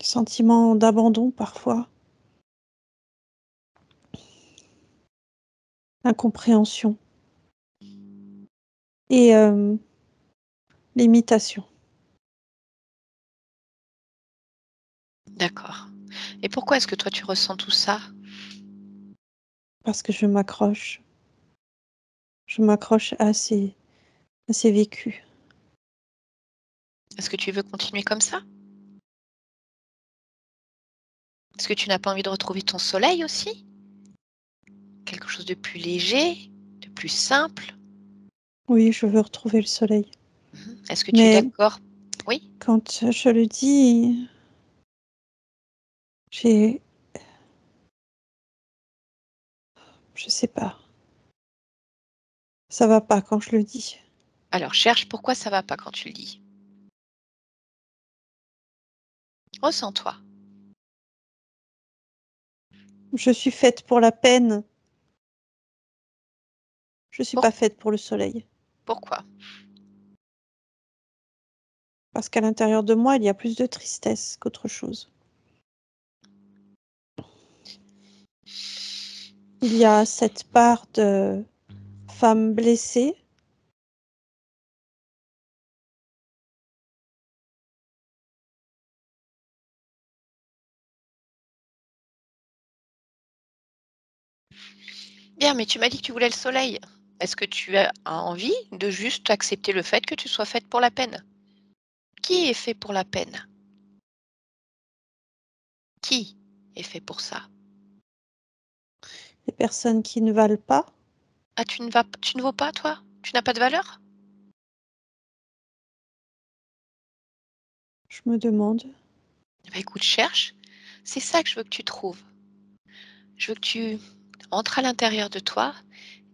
sentiment d'abandon parfois, incompréhension et l'imitation. D'accord. Et pourquoi est-ce que toi tu ressens tout ça? Parce que je m'accroche. Je m'accroche à ces vécus. Est-ce que tu veux continuer comme ça? Est-ce que tu n'as pas envie de retrouver ton soleil aussi? Quelque chose de plus léger, de plus simple? Oui, je veux retrouver le soleil. Est-ce que tu es Mais d'accord? Oui? quand je le dis, j'ai Je sais pas. Ça va pas quand je le dis. Alors, cherche pourquoi ça va pas quand tu le dis. Ressens-toi. Je suis faite pour la peine. Je suis Pour- pas faite pour le soleil. Pourquoi? Parce qu'à l'intérieur de moi, il y a plus de tristesse qu'autre chose. Il y a cette part de femme blessée. Bien, mais tu m'as dit que tu voulais le soleil. Est-ce que tu as envie de juste accepter le fait que tu sois faite pour la peine? Qui est fait pour la peine? Qui est fait pour ça? Les personnes qui ne valent pas. Ah, tu ne vaux pas, toi? Tu n'as pas de valeur? Je me demande. Eh ben, écoute, cherche. C'est ça que je veux que tu trouves. Je veux que tu entres à l'intérieur de toi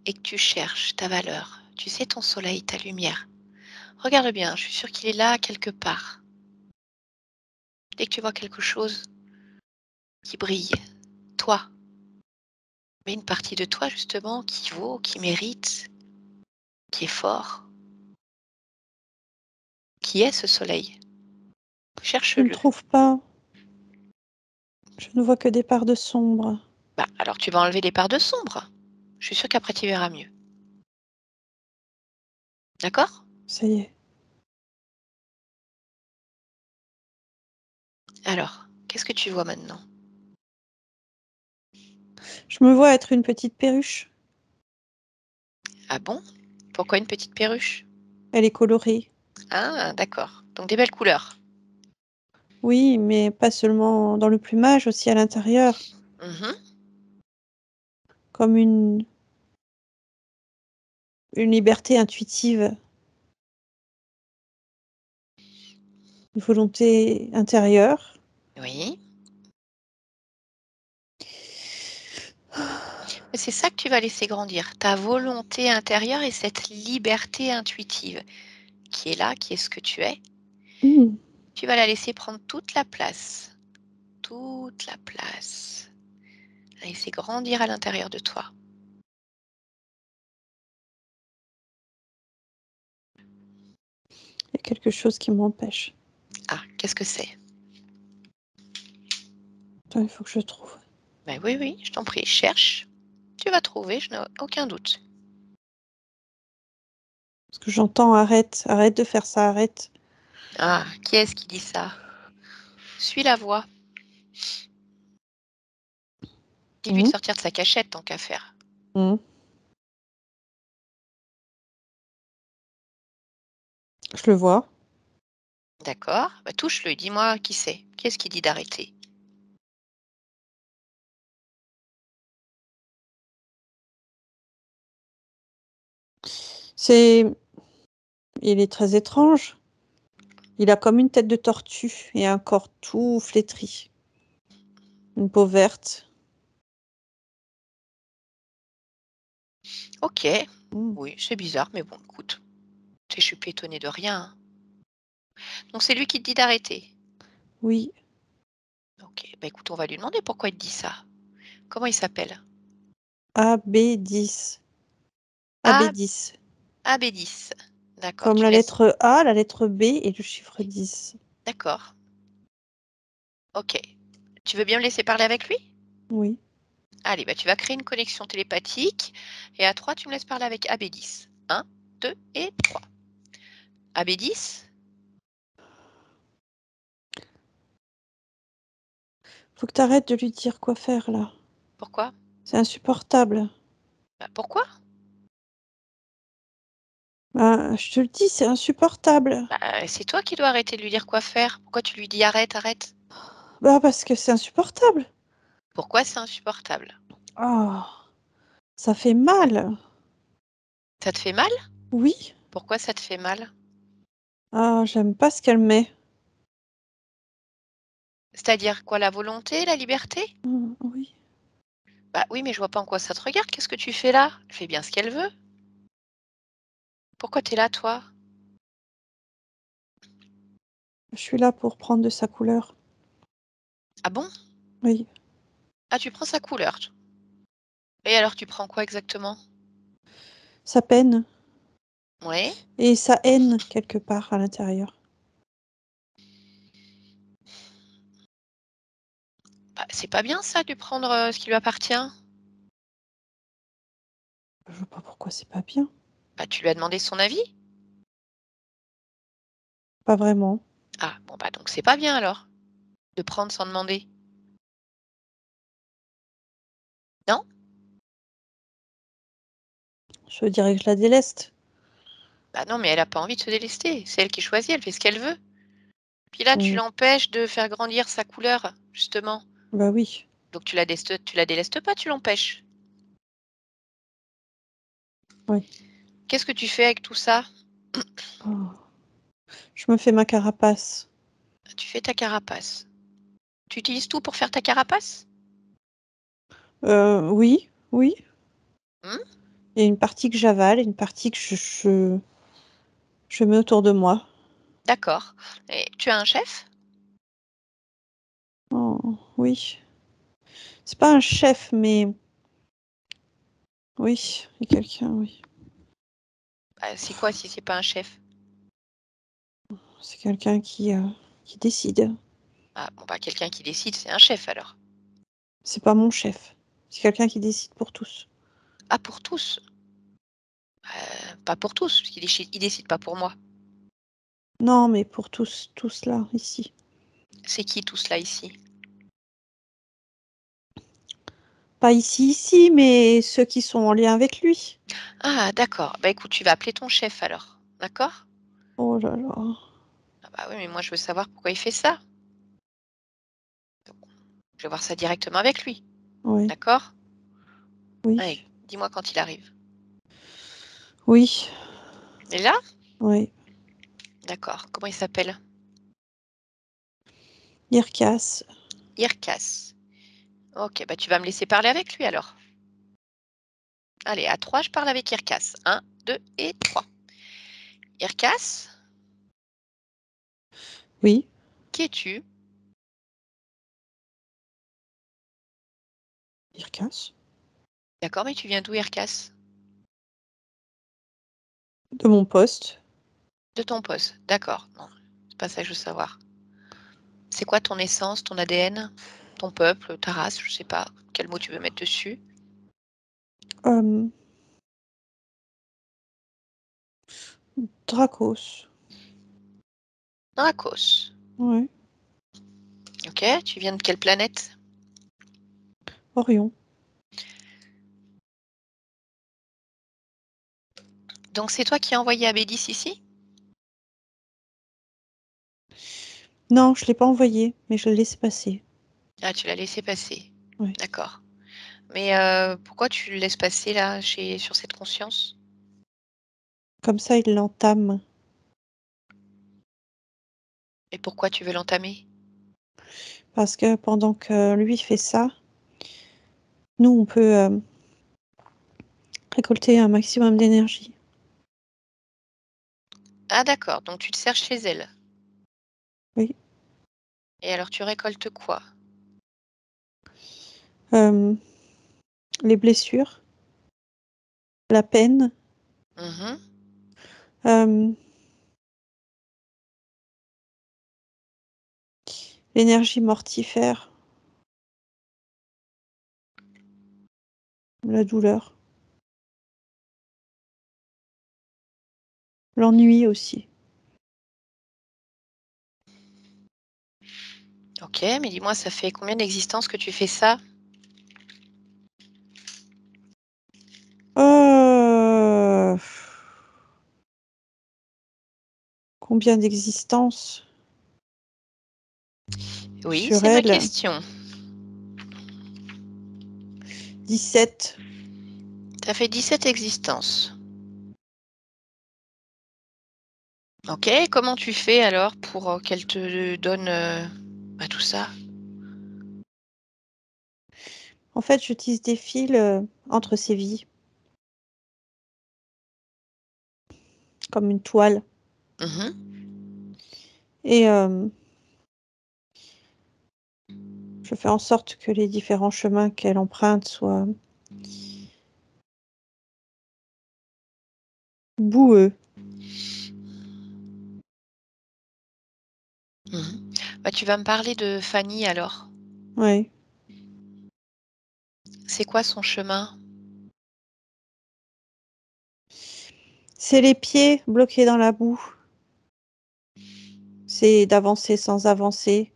et que tu cherches ta valeur. Tu sais, ton soleil, ta lumière. Regarde bien, je suis sûre qu'il est là quelque part. Dès que tu vois quelque chose qui brille, toi, mais une partie de toi justement qui vaut, qui mérite, qui est fort, qui est ce soleil. Je ne le Cherche-le. trouve pas. Je ne vois que des parts de sombre. Bah, alors tu vas enlever les parts de sombre. Je suis sûre qu'après tu verras mieux. D'accord? Ça y est. Alors, qu'est-ce que tu vois maintenant? Je me vois être une petite perruche. Ah bon? Pourquoi une petite perruche? Elle est colorée. Ah, d'accord. Donc des belles couleurs. Oui, mais pas seulement dans le plumage, aussi à l'intérieur. Mhm. Comme une liberté intuitive. Une volonté intérieure. Oui. Mais c'est ça que tu vas laisser grandir. Ta volonté intérieure et cette liberté intuitive qui est là, qui est ce que tu es. Mmh. Tu vas la laisser prendre toute la place. Toute la place. La laisser grandir à l'intérieur de toi. Il y a quelque chose qui m'empêche. Ah, qu'est-ce que c'est? Attends, il faut que je trouve. Ben oui, oui, je t'en prie, cherche. Tu vas trouver, je n'ai aucun doute. Parce que j'entends arrête, arrête de faire ça, arrête. Ah, qui est-ce qui dit ça? Suis la voix. Dis-lui de Mmh. sortir de sa cachette tant qu'à faire. Mmh. Je le vois. D'accord? Bah, touche-le, dis-moi qui c'est. Qui est-ce qui dit d'arrêter? C'est il est très étrange. Il a comme une tête de tortue et un corps tout flétri. Une peau verte. Ok, Mmh. oui, c'est bizarre, mais bon, écoute, tu sais, je suis pas étonnée de rien, hein. Donc c'est lui qui te dit d'arrêter. Oui, Ok, bah écoute, on va lui demander pourquoi il te dit ça. Comment il s'appelle? AB10. A, AB10. AB10. D'accord, Comme tu la me laisses. lettre A, la lettre B et le chiffre 10. D'accord, ok. Tu veux bien me laisser parler avec lui? Oui. Allez, bah tu vas créer une connexion télépathique et à 3, tu me laisses parler avec AB10. 1, 2 et 3. AB10? Faut que t'arrêtes de lui dire quoi faire là. Pourquoi? C'est insupportable. Bah, pourquoi? Ben, je te le dis, c'est insupportable. Bah, c'est toi qui dois arrêter de lui dire quoi faire. Pourquoi tu lui dis arrête, arrête? Bah parce que c'est insupportable. Pourquoi c'est insupportable? Oh, ça fait mal. Ça te fait mal? Oui. Pourquoi ça te fait mal? Ah, j'aime pas ce qu'elle met. C'est-à-dire quoi, la volonté, la liberté? Oui. Bah oui, mais je vois pas en quoi ça te regarde. Qu'est-ce que tu fais là? Elle fait bien ce qu'elle veut. Pourquoi tu es là, toi? Je suis là pour prendre de sa couleur. Ah bon? Oui. Ah, tu prends sa couleur. Et alors, tu prends quoi exactement? Sa peine Ouais. et sa haine quelque part à l'intérieur. Bah, c'est pas bien ça de prendre ce qui lui appartient. Je vois pas pourquoi c'est pas bien. Bah, tu lui as demandé son avis? Pas vraiment. Ah, bon, bah donc c'est pas bien alors, de prendre sans demander. Non? Je dirais que je la déleste. Bah non, mais elle a pas envie de se délester. C'est elle qui choisit, elle fait ce qu'elle veut. Puis là, tu Mmh. l'empêches de faire grandir sa couleur, justement. Bah oui. Donc tu la délestes pas, tu l'empêches. Oui. Qu'est-ce que tu fais avec tout ça? Oh. Je me fais ma carapace. Tu fais ta carapace. Tu utilises tout pour faire ta carapace? Oui, oui. Mmh? Il y a une partie que j'avale et une partie que je mets autour de moi. D'accord. Et tu as un chef? Oh, oui. C'est pas un chef, mais oui, il y a quelqu'un, oui. Bah, c'est quoi si c'est pas un chef? C'est quelqu'un qui décide. Ah bon, bah quelqu'un qui décide, c'est un chef alors. C'est pas mon chef. C'est quelqu'un qui décide pour tous. Ah, pour tous? Pas pour tous, parce qu'il décide pas pour moi. Non, mais pour tous là, ici. C'est qui tout cela ici? Pas ici, mais ceux qui sont en lien avec lui. Ah d'accord. Bah écoute, tu vas appeler ton chef alors, d'accord? Oh là là. Ah bah oui, mais moi je veux savoir pourquoi il fait ça. Je vais voir ça directement avec lui, Oui, d'accord? Allez, oui, dis-moi quand il arrive. oui, Il est là? oui. D'accord. Comment il s'appelle? Irkas. Irkas. Ok, bah tu vas me laisser parler avec lui alors. Allez, à 3, je parle avec Irkas. 1, 2 et 3. Irkas, Oui, qui es-tu? Irkas. D'accord, mais tu viens d'où, Irkas? De mon poste. De ton poste. D'accord. Non, c'est pas ça que je veux savoir. C'est quoi ton essence, ton ADN, ton peuple, ta race, je sais pas quel mot tu veux mettre dessus. Euh, Dracos. Dracos. Ouais. Ok, tu viens de quelle planète? Orion. Donc c'est toi qui as envoyé Abélis ici? Non, je l'ai pas envoyé, mais je le laisse passer. Ah, tu l'as laissé passer. Ouais. D'accord. Mais pourquoi tu le laisses passer là, sur cette conscience? Comme ça, il l'entame. Et pourquoi tu veux l'entamer? Parce que pendant que lui fait ça, nous, on peut récolter un maximum d'énergie. Ah d'accord, donc tu te sers chez elle. Oui. Et alors tu récoltes quoi? Euh, les blessures, la peine, Mhm. euh, l'énergie mortifère, la douleur, l'ennui aussi. Ok, mais dis-moi, ça fait combien d'existences que tu fais ça? Euh, Combien d'existences Oui, sur c'est ma elle? question. 17. Ça fait 17 existences. Ok, comment tu fais alors pour qu'elle te donne bah, tout ça? En fait, j'utilise des fils entre ces vies, comme une toile. Mhm. Et je fais en sorte que les différents chemins qu'elle emprunte soient boueux. Mhm. Bah, tu vas me parler de Fanny alors. Ouais. C'est quoi son chemin? C'est les pieds bloqués dans la boue. C'est d'avancer sans avancer.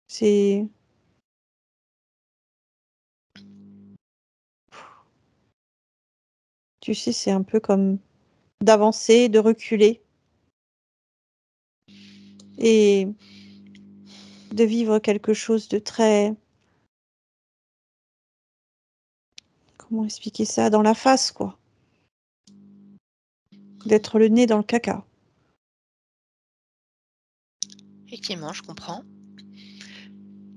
C'est Tu sais, c'est un peu comme d'avancer, de reculer et de vivre quelque chose de très, comment expliquer ça, dans la face, quoi. D'être le nez dans le caca. Effectivement, je comprends.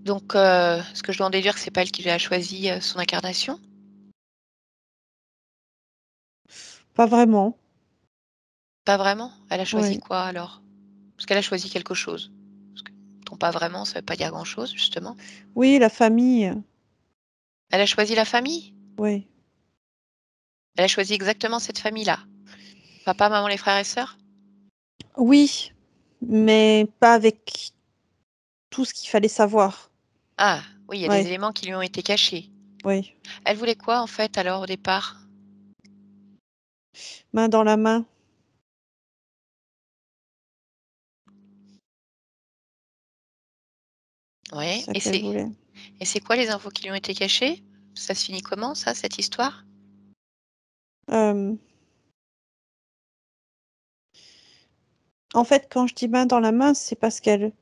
Donc, ce que je dois en déduire que c'est pas elle qui a choisi, son incarnation? Pas vraiment. Pas vraiment? Elle a choisi Ouais. quoi alors? Parce qu'elle a choisi quelque chose. Parce que ton pas vraiment, ça veut pas dire grand-chose justement. Oui, la famille, Elle a choisi la famille? ouais. Elle a choisi exactement cette famille-là? Papa, maman, les frères et sœurs? Oui, mais pas avec tout ce qu'il fallait savoir. Ah, oui, il y a des Ouais, éléments qui lui ont été cachés. oui. Elle voulait quoi en fait alors au départ? Main dans la main, Ouais, c'est ça qu'elle voulait. et c'est quoi les infos qui lui ont été cachées? Ça se finit comment ça, cette histoire? Euh, En fait, quand je dis main dans la main, c'est parce qu'elle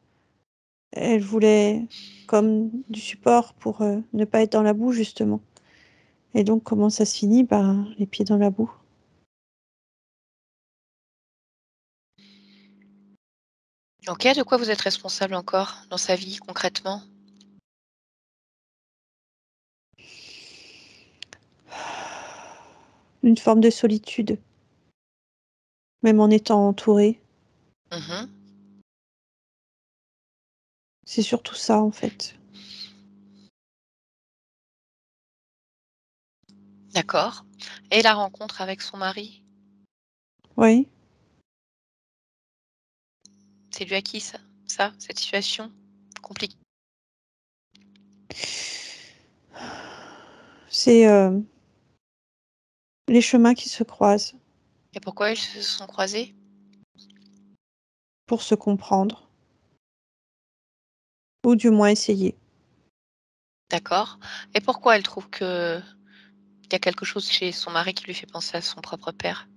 voulait comme du support pour ne pas être dans la boue, justement. Et donc, comment ça se finit? Ben, les pieds dans la boue. OK, de quoi vous êtes responsable encore dans sa vie concrètement? Une forme de solitude, même en étant entourée. Mmh. C'est surtout ça, en fait. D'accord, et la rencontre avec son mari? Oui, C'est dû à qui ça, cette situation compliquée? c'est les chemins qui se croisent Et pourquoi ils se sont croisés? pour se comprendre, ou du moins essayer. D'accord, et pourquoi elle trouve qu'il y a quelque chose chez son mari qui lui fait penser à son propre père?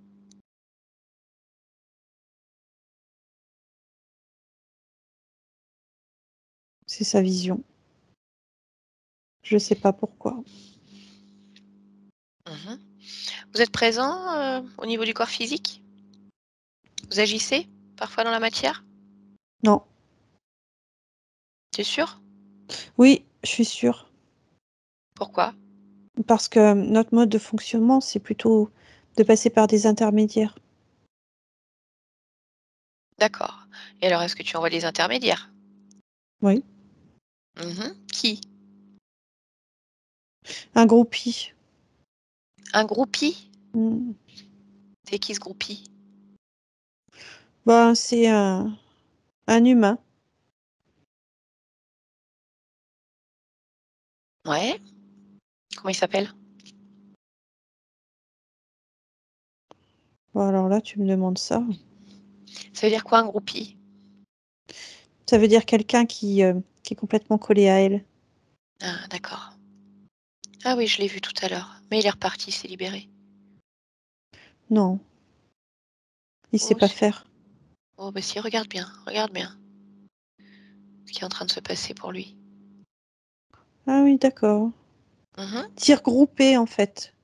C'est sa vision. Je sais pas pourquoi. Mmh. Vous êtes présent, au niveau du corps physique? Vous agissez parfois dans la matière? Non. Tu es sûr? Oui, je suis sûre. Pourquoi? Parce que notre mode de fonctionnement, c'est plutôt de passer par des intermédiaires. D'accord, et alors est-ce que tu envoies des intermédiaires? Oui. Qui? Un groupie. Un groupie? Mmh. C'est qui ce groupie? Ben, c'est un humain. Ouais, comment il s'appelle? Bon, alors là, tu me demandes ça. Ça veut dire quoi un groupie? Ça veut dire quelqu'un qui est complètement collé à elle. Ah d'accord. Ah oui, je l'ai vu tout à l'heure, mais il est reparti, il s'est libéré. Non, il sait Oh pas si, faire. oh bah si, regarde bien ce qui est en train de se passer pour lui. Ah oui, d'accord. Mmh. Tir groupé, en fait.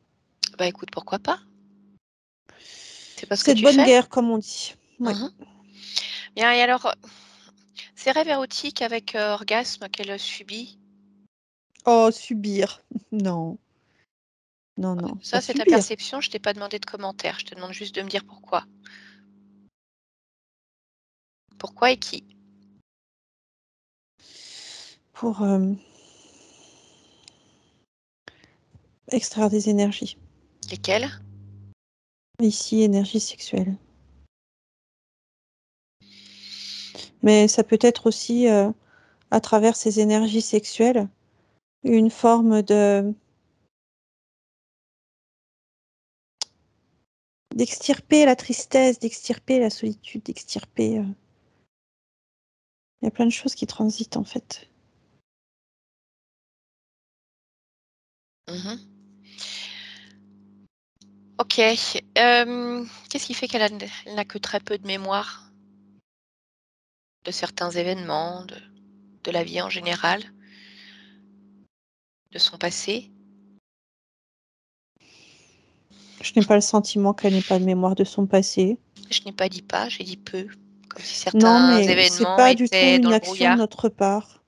Bah écoute, pourquoi pas? C'est pas ce que C'est de tu bonne fais? guerre, comme on dit. Oui. Mmh. Bien, et alors, Ses rêves érotiques avec orgasme qu'elle subit. Oh, subir. Non. Non, non, pas Ça, c'est ta subir. perception, je t'ai pas demandé de commentaire. Je te demande juste de me dire pourquoi. Pourquoi et qui? Pour extraire des énergies. Lesquels? Ici, énergie sexuelle. Mais ça peut être aussi, à travers ces énergies sexuelles, une forme d'extirper la tristesse, d'extirper la solitude, d'extirper. Il y a plein de choses qui transitent en fait. Mhm. Ok. Qu'est-ce qui fait qu'elle n'a que très peu de mémoire de certains événements, de la vie en général, de son passé? Je n'ai pas le sentiment qu'elle n'ait pas de mémoire de son passé. Je n'ai pas dit pas, j'ai dit peu, comme si Non, certains mais c'est événements pas du tout étaient dans une le action de brouillard. notre part.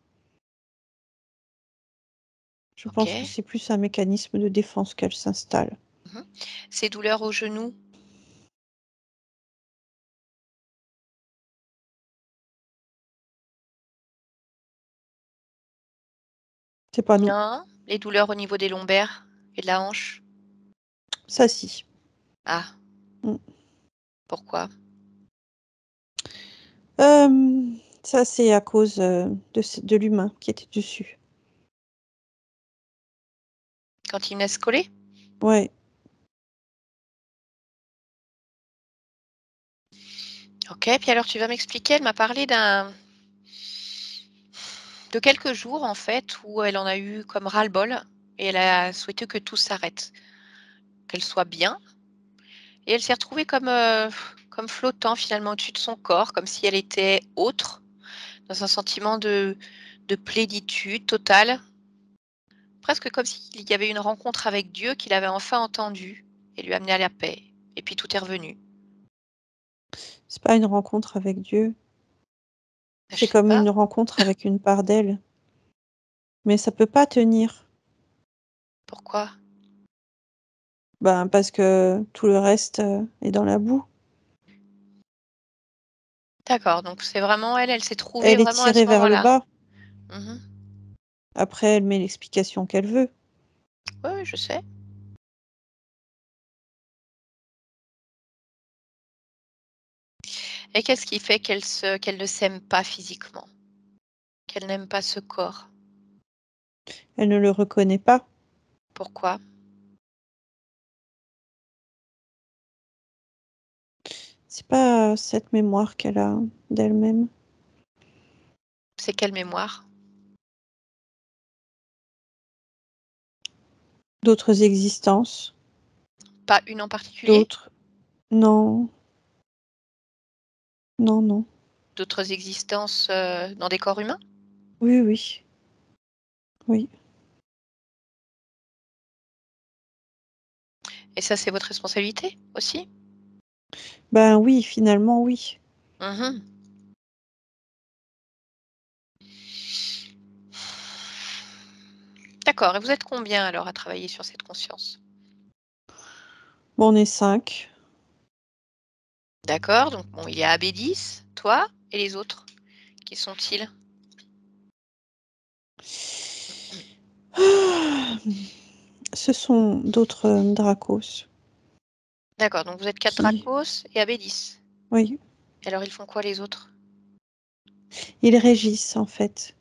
Je Ok. pense que c'est plus un mécanisme de défense qu'elle s'installe. Mhm. Ses douleurs au genou? C'est pas nous. Non. Les douleurs au niveau des lombaires et de la hanche? Ça, si. Ah, Mm. pourquoi? Ça, c'est à cause de l'humain qui était dessus. Quand il naissent collés? Ouais. Ok, puis alors tu vas m'expliquer, elle m'a parlé de quelques jours en fait où elle en a eu comme ras-le-bol et elle a souhaité que tout s'arrête, qu'elle soit bien et elle s'est retrouvée comme flottant finalement au-dessus de son corps, comme si elle était autre, dans un sentiment de plénitude totale, presque comme s'il y avait une rencontre avec Dieu qu'il avait enfin entendue et lui amené à la paix et puis tout est revenu. C'est pas une rencontre avec Dieu. Je C'est sais comme pas, une rencontre avec une part d'elle. Mais ça peut pas tenir. pourquoi? Ben, parce que tout le reste est dans la boue. D'accord, donc c'est vraiment elle s'est trouvée Elle est vraiment à ce tirée vers le moment-là? bas. Mmh. Après, elle met l'explication qu'elle veut. Oui, oui, je sais. Et qu'est-ce qui fait qu'elle ne s'aime pas physiquement? Qu'elle n'aime pas ce corps? Elle ne le reconnaît pas. Pourquoi? C'est pas cette mémoire qu'elle a d'elle-même. C'est quelle mémoire? D'autres existences. Pas une en particulier? D'autres. Non. Non, non. D'autres existences, dans des corps humains? Oui, oui. Oui. Et ça, c'est votre responsabilité aussi? Ben oui, finalement, oui. Mmh. D'accord, et vous êtes combien alors à travailler sur cette conscience? Bon, on est 5. D'accord, donc bon, il y a AB10, toi et les autres, qui sont-ils? Ce sont d'autres Dracos. D'accord, donc vous êtes 4 Qui. Dracos et AB10. Oui. Et alors ils font quoi les autres? Ils régissent, en fait,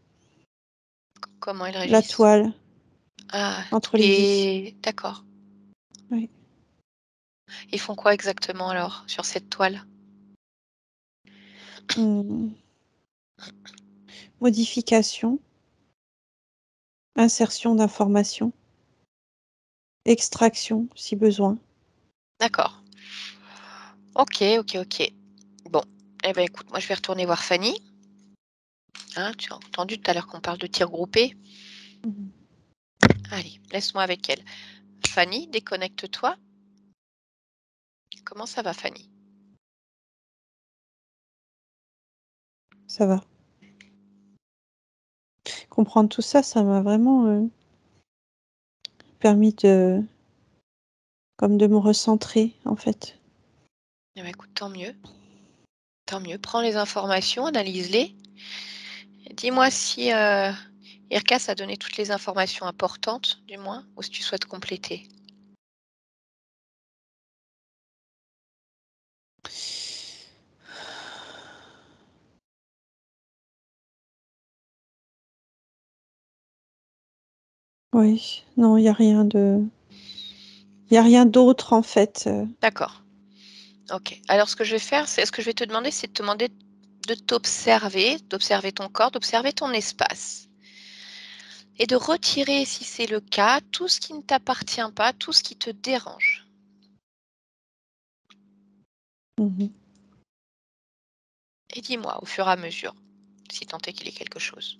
Comment ils la régissent? toile Ah, tous entre les vies. les d'accord. Oui. Ils font quoi exactement alors sur cette toile? Hmm. Modification, insertion d'informations, extraction, si besoin. D'accord. OK, OK, OK. Bon, eh ben, écoute, moi je vais retourner voir Fanny, hein, tu as entendu tout à l'heure qu'on parle de tir groupé? Mhm. Allez, laisse-moi avec elle. Fanny, déconnecte-toi. Comment ça va Fanny? Ça va. comprendre tout ça, ça m'a vraiment permis de me recentrer, en fait. Eh ben, écoute, tant mieux. Tant mieux. Prends les informations, analyse-les. Dis-moi si IRCAS a donné toutes les informations importantes, du moins, ou si tu souhaites compléter. Oui, non, il y a rien d'autre, en fait. D'accord. Ok. Alors, ce que je vais faire, ce que je vais te demander, c'est de te demander de t'observer, d'observer ton corps, d'observer ton espace. Et de retirer, si c'est le cas, tout ce qui ne t'appartient pas, tout ce qui te dérange. Mmh. Et dis-moi au fur et à mesure, si tant est qu'il y ait quelque chose.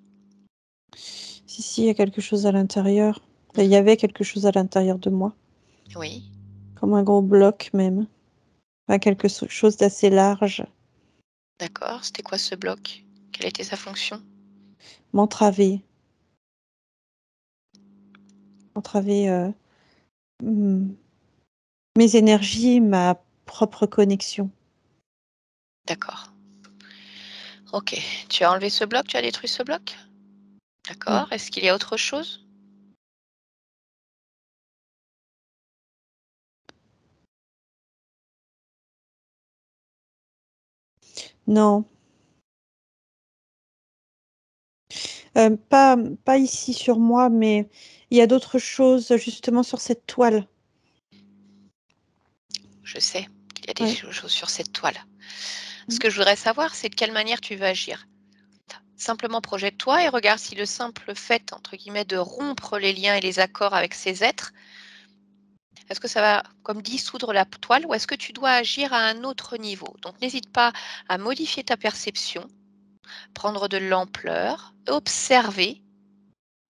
Si, il y a quelque chose à l'intérieur. Il y Mhm. avait quelque chose à l'intérieur de moi, Oui, comme un gros bloc même. Enfin, chose d'assez large, d'accord. C'était quoi ce bloc? Quelle était sa fonction? m'entraver, entraver, mmh, mes énergies, ma propre connexion. D'accord. Ok. Tu as enlevé ce bloc? Tu as détruit ce bloc? Oui. D'accord. Est-ce qu'il y a autre chose? Non, pas ici sur moi, mais il y a d'autres choses justement sur cette toile. Je sais qu'il y a des Ouais. choses sur cette toile. Ce Mmh. que je voudrais savoir, c'est de quelle manière tu vas agir. Simplement projette-toi et regarde si le simple fait, entre guillemets, de rompre les liens et les accords avec ces êtres, est-ce que ça va comme dissoudre la toile ou est-ce que tu dois agir à un autre niveau? Donc n'hésite pas à modifier ta perception, prendre de l'ampleur, observer,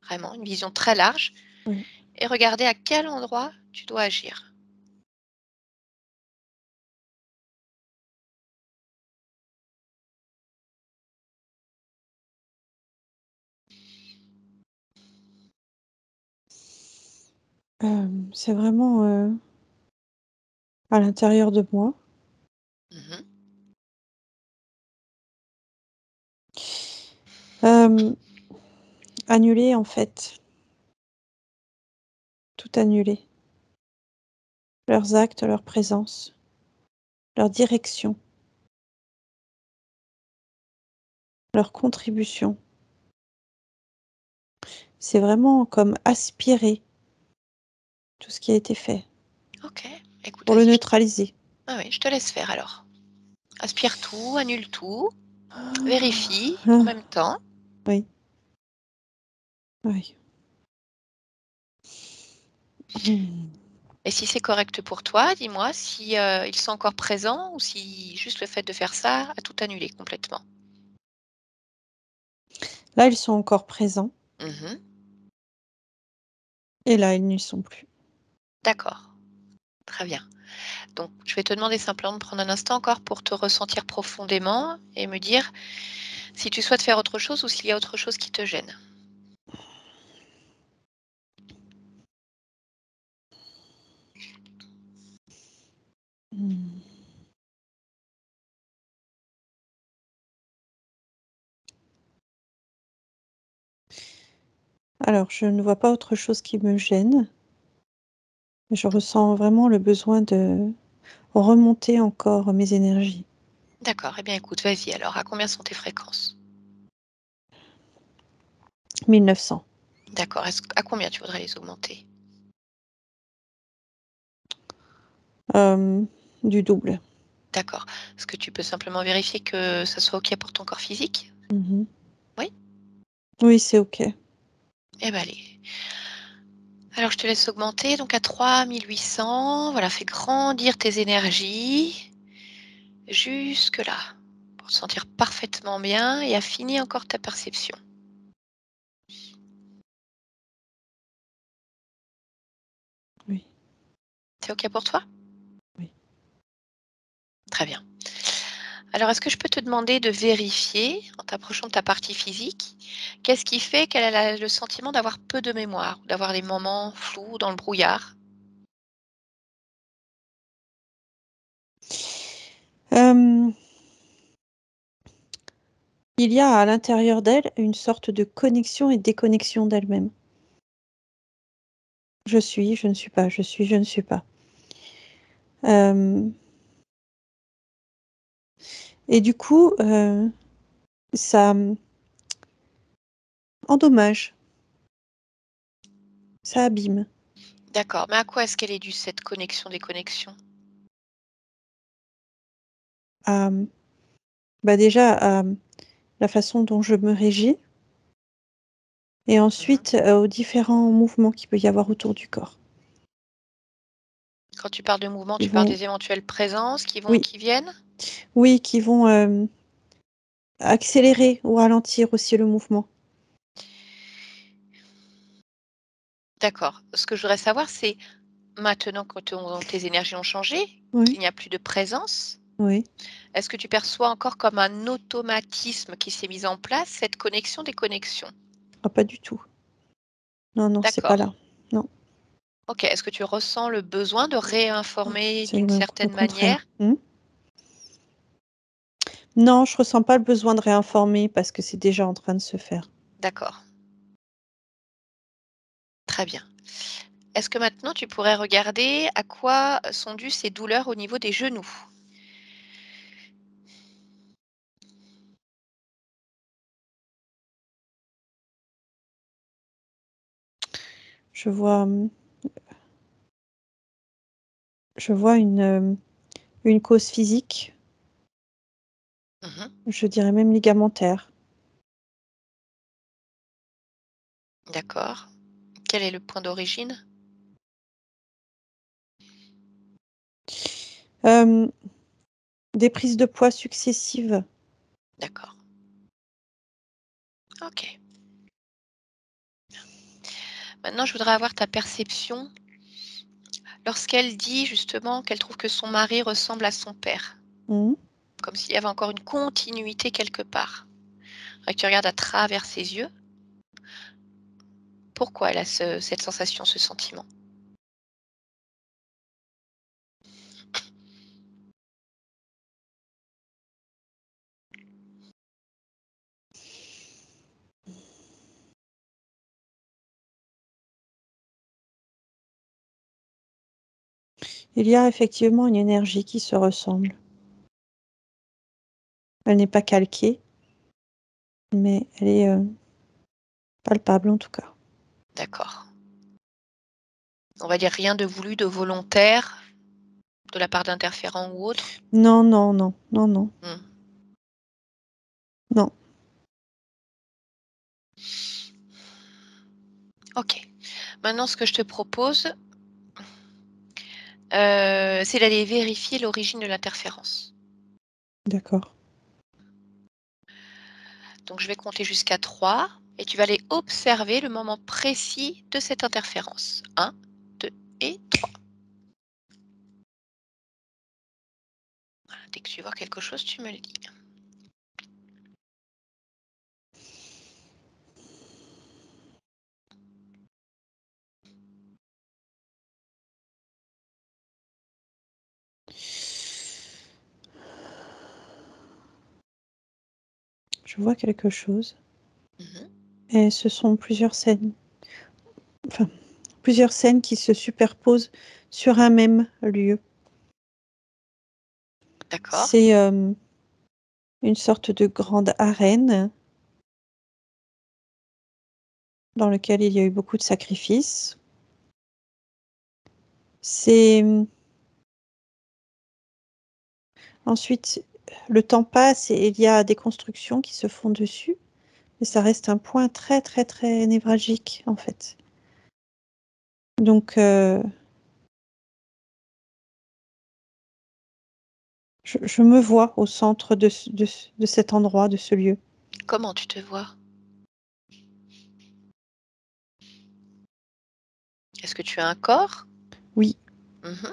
vraiment une vision très large, Oui. et regarder à quel endroit tu dois agir. C'est vraiment, à l'intérieur de moi. Mhm. Hem, Annuler en fait, tout annuler. Leurs actes, leur présence, leur direction, leur contribution. C'est vraiment comme aspirer tout ce qui a été fait Ok, écoute, pour le vas-y. neutraliser. Ah oui, je te laisse faire alors. Aspire tout, annule tout, vérifie en Ah, même temps. oui, oui. Mmh. Et si c'est correct pour toi, dis-moi si ils sont encore présents ou si juste le fait de faire ça a tout annulé complètement. Là, ils sont encore présents Mhm. et là, ils n'y sont plus. D'accord, très bien. Donc, je vais te demander simplement de prendre un instant encore pour te ressentir profondément et me dire si tu souhaites faire autre chose ou s'il y a autre chose qui te gêne. Mmh. Alors, je ne vois pas autre chose qui me gêne. Je ressens vraiment le besoin de remonter encore mes énergies. D'accord, eh bien écoute, vas-y alors, à combien sont tes fréquences? 1900. D'accord, à combien tu voudrais les augmenter? Du double. D'accord. Est-ce que tu peux simplement vérifier que ça soit OK pour ton corps physique? Mmh. Oui? Oui, c'est OK. Eh ben allez. Alors je te laisse augmenter donc à 3800. Voilà, fais grandir tes énergies jusque-là pour te sentir parfaitement bien et affiner encore ta perception. Oui, C'est OK pour toi? oui. Très bien. Alors, est-ce que je peux te demander de vérifier, en t'approchant de ta partie physique, qu'est-ce qui fait qu'elle a le sentiment d'avoir peu de mémoire, ou d'avoir des moments flous, dans le brouillard? Hem, il y a à l'intérieur d'elle une sorte de connexion et déconnexion d'elle-même. Je suis, je ne suis pas, je suis, je ne suis pas. Hem et du coup, ça, endommage, ça abîme. D'accord, mais à quoi est-ce qu'elle est due cette connexion-déconnexion? À, bah, déjà à, la façon dont je me régis et Mmh. ensuite, aux différents mouvements qu'il peut y avoir autour du corps. Quand tu parles de mouvement, Qui tu parles vont des éventuelles présences qui vont et oui, qui viennent? oui, qui vont, accélérer ou ralentir aussi le mouvement. D'accord. Ce que je voudrais savoir, c'est maintenant que tes énergies ont changé, Oui, qu'il n'y a plus de présence, oui. est-ce que tu perçois encore comme un automatisme qui s'est mis en place, cette connexion-déconnexion? Ah, pas du tout. Non, non, c'est pas D'accord. là. Non, OK. Est-ce que tu ressens le besoin de réinformer c'est d'une le certaine contraire. manière? Mmh. Non, je ressens pas le besoin de réinformer parce que c'est déjà en train de se faire. D'accord, très bien. Est-ce que maintenant tu pourrais regarder à quoi sont dues ces douleurs au niveau des genoux? Je vois, je vois une cause physique, Mmh. je dirais même ligamentaire. D'accord. Quel est le point d'origine? Hem, des prises de poids successives. D'accord. OK. Maintenant, je voudrais avoir ta perception lorsqu'elle dit justement qu'elle trouve que son mari ressemble à son père, Mmh. comme s'il y avait encore une continuité quelque part. Et que tu regardes à travers ses yeux, pourquoi elle a cette sensation, ce sentiment? Il y a effectivement une énergie qui se ressemble. Elle n'est pas calquée, mais elle est, palpable en tout cas. D'accord. On va dire rien de voulu, de volontaire, de la part d'interférents ou autre? Non, non, non, non, non, Mmh. non. OK. Maintenant ce que je te propose, c'est d'aller vérifier l'origine de l'interférence. D'accord. Donc je vais compter jusqu'à 3 et tu vas aller observer le moment précis de cette interférence. 1, 2 et 3. Voilà, dès que tu vois quelque chose, tu me le dis. Je vois quelque chose Mmh. et ce sont plusieurs scènes, enfin, plusieurs scènes qui se superposent sur un même lieu. D'accord. C'est, une sorte de grande arène dans lequel il y a eu beaucoup de sacrifices. C'est, ensuite, le temps passe et il y a des constructions qui se font dessus, mais ça reste un point très, très, très névralgique, en fait. Donc, je me vois au centre de cet endroit, de ce lieu. Comment tu te vois? Est-ce que tu as un corps? Oui, Mmh.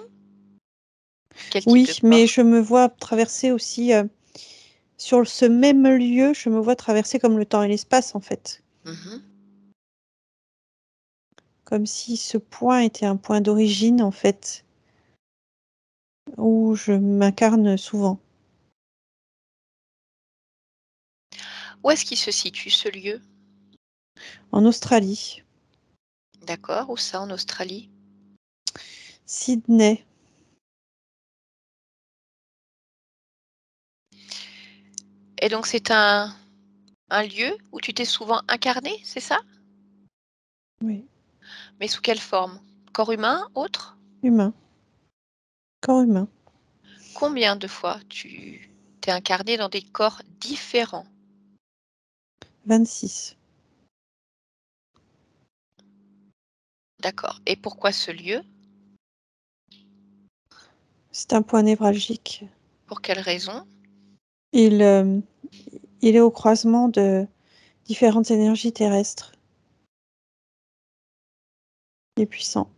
Quel type de oui, mais corps? je me vois traverser aussi, sur ce même lieu, je me vois traverser comme le temps et l'espace, en fait. Mhm. Comme si ce point était un point d'origine, en fait, où je m'incarne souvent. Où est-ce qu'il se situe ce lieu? En Australie, D'accord, où ça en Australie? Sydney. Et donc c'est un lieu où tu t'es souvent incarné, c'est ça? Oui, Mais sous quelle forme? Corps humain, autre? humain, corps humain. Combien de fois tu t'es incarné dans des corps différents? 26. D'accord. Et pourquoi ce lieu? C'est un point névralgique. Pour quelle raison? Il, euh, il est au croisement de différentes énergies terrestres. Il est puissant.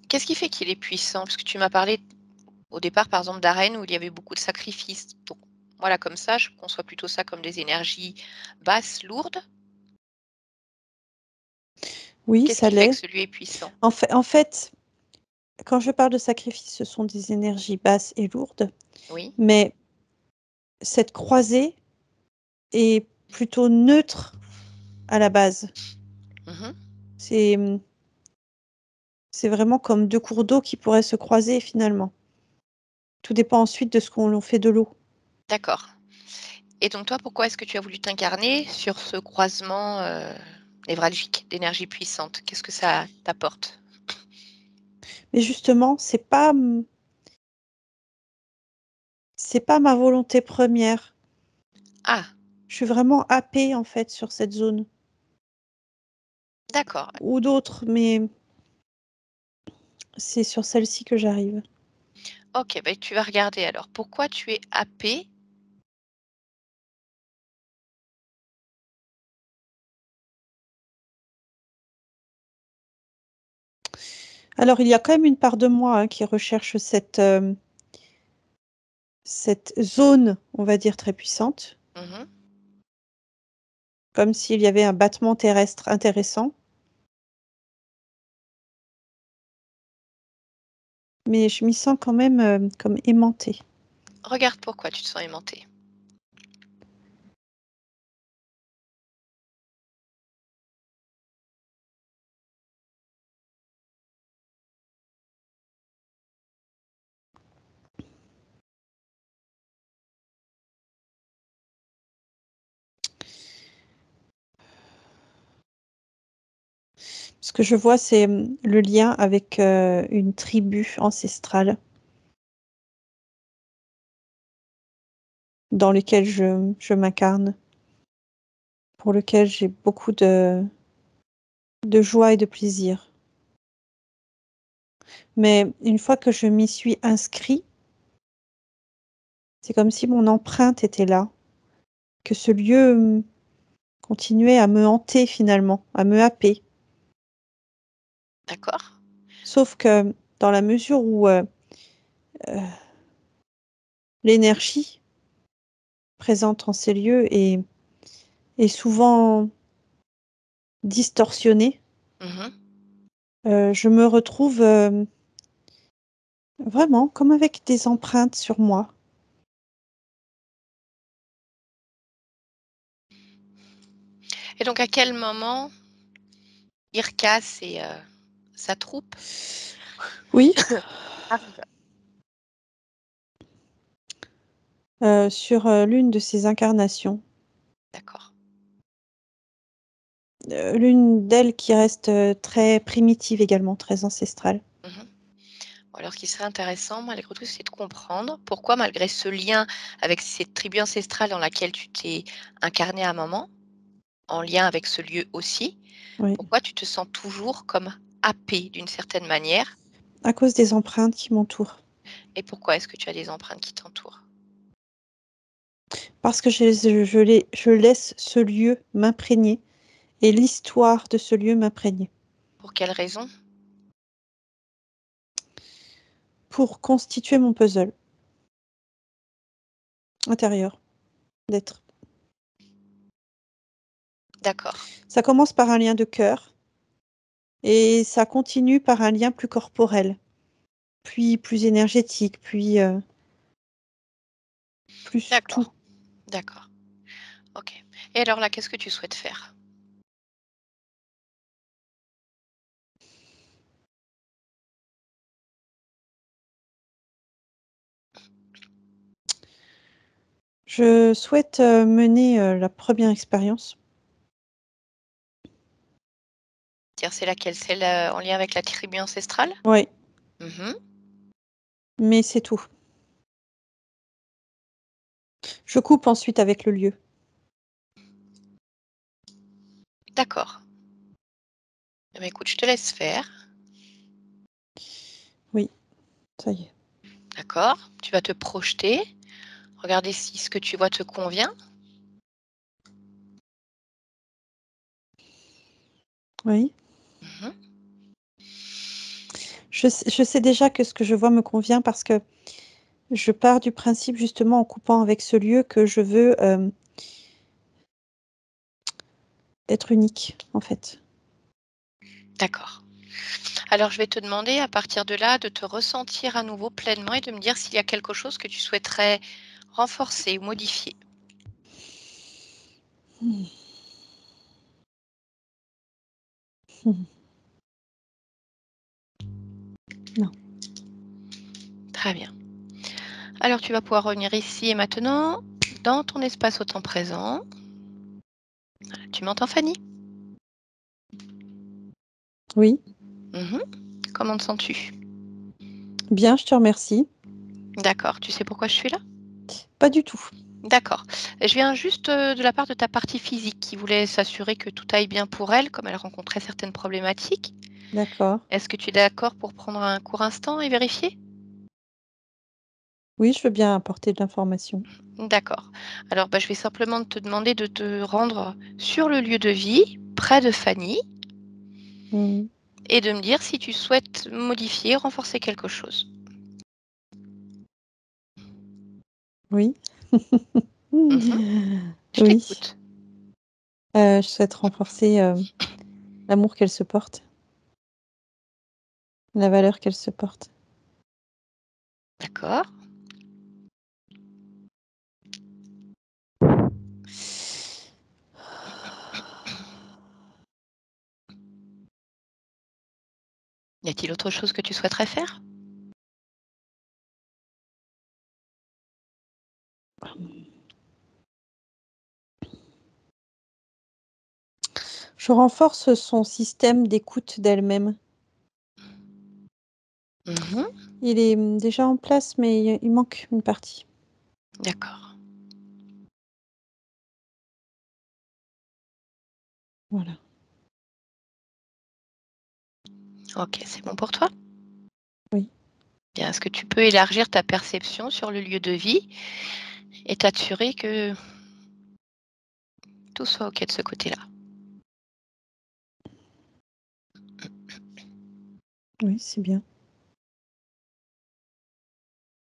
Qu'est-ce qui fait qu'il est puissant? Parce que tu m'as parlé au départ, par exemple, d'arènes où il y avait beaucoup de sacrifices. Donc, voilà, comme ça, je conçois plutôt ça comme des énergies basses, lourdes. Oui, Qu'est-ce ça qui fait que l'est. ce lieu est puissant? En fait, quand je parle de sacrifice, ce sont des énergies basses et lourdes, Oui. mais cette croisée est plutôt neutre à la base. Mhm. C'est, c'est vraiment comme deux cours d'eau qui pourraient se croiser finalement. Tout dépend ensuite de ce qu'on fait de l'eau. D'accord. Et donc, toi, pourquoi est-ce que tu as voulu t'incarner sur ce croisement névralgique d'énergie puissante? Qu'est-ce que ça t'apporte? Mais justement, c'est pas ma volonté première. Ah, Je suis vraiment happée en fait sur cette zone. d'accord. Ou d'autres, mais c'est sur celle-ci que j'arrive. Ok, ben, tu vas regarder alors. Pourquoi tu es happé? Alors, il y a quand même une part de moi qui recherche cette zone, on va dire, très puissante, Mhm. comme s'il y avait un battement terrestre intéressant. Mais je m'y sens quand même comme aimantée. Regarde pourquoi tu te sens aimanté. Ce que je vois, c'est le lien avec une tribu ancestrale dans lequel je m'incarne, pour lequel j'ai beaucoup de joie et de plaisir. Mais une fois que je m'y suis inscrit, c'est comme si mon empreinte était là, que ce lieu continuait à me hanter finalement, à me happer. D'accord? Sauf que dans la mesure où l'énergie présente en ces lieux est souvent distorsionnée, Mhm. je me retrouve vraiment comme avec des empreintes sur moi. Et donc, à quel moment Irkas et sa troupe Oui, arrivent? sur l'une de ces incarnations. D'accord. L'une d'elles qui reste très primitive également, très ancestrale. Mhm. Alors, ce qui serait intéressant, malgré tout, c'est de comprendre pourquoi, malgré ce lien avec cette tribu ancestrale dans laquelle tu t'es incarné à un moment, en lien avec ce lieu aussi, Oui. pourquoi tu te sens toujours comme happé d'une certaine manière À cause des empreintes qui m'entourent. et pourquoi est-ce que tu as des empreintes qui t'entourent? Parce que je laisse ce lieu m'imprégner et l'histoire de ce lieu m'imprégner. Pour quelle raison? pour constituer mon puzzle intérieur d'être. D'accord. Ça commence par un lien de cœur et ça continue par un lien plus corporel, puis plus énergétique, puis plus tout. D'accord. D'accord. OK. Et alors là, qu'est-ce que tu souhaites faire? Je souhaite, mener, la première expérience. Dire c'est laquelle? Celle, en lien avec la tribu ancestrale? Oui, Mmh. mais c'est tout. Je coupe ensuite avec le lieu. D'accord. Eh ben, écoute, je te laisse faire. Oui, ça y est. D'accord. Tu vas te projeter, regarder si ce que tu vois te convient. Oui. Mmh. Je sais déjà que ce que je vois me convient parce que je pars du principe justement en coupant avec ce lieu que je veux, être unique, en fait. D'accord. Alors je vais te demander à partir de là de te ressentir à nouveau pleinement et de me dire s'il y a quelque chose que tu souhaiterais renforcer ou modifier. Mmh. Mmh. Non. Très bien. Alors tu vas pouvoir revenir ici et maintenant dans ton espace au temps présent. Tu m'entends Fanny? Oui, Mmh. Comment te sens-tu? bien, je te remercie. D'accord. Tu sais pourquoi je suis là? Pas du tout. D'accord. Je viens juste, de la part de ta partie physique qui voulait s'assurer que tout aille bien pour elle, comme elle rencontrait certaines problématiques. D'accord. Est-ce que tu es d'accord pour prendre un court instant et vérifier? Oui, je veux bien apporter de l'information. D'accord. Alors, bah, je vais simplement te demander de te rendre sur le lieu de vie, près de Fanny, Mmh. et de me dire si tu souhaites modifier, renforcer quelque chose. Oui. Mmh. Je Oui, t'écoute. je souhaite renforcer, l'amour qu'elle se porte, la valeur qu'elle se porte. D'accord. Y a-t-il autre chose que tu souhaiterais faire? Je renforce son système d'écoute d'elle-même. Mmh. Il est, déjà en place, mais il manque une partie. D'accord. Voilà. OK, c'est bon pour toi? Oui. Bien, est-ce que tu peux élargir ta perception sur le lieu de vie et t'assurer que tout soit OK de ce côté-là? Oui, c'est bien.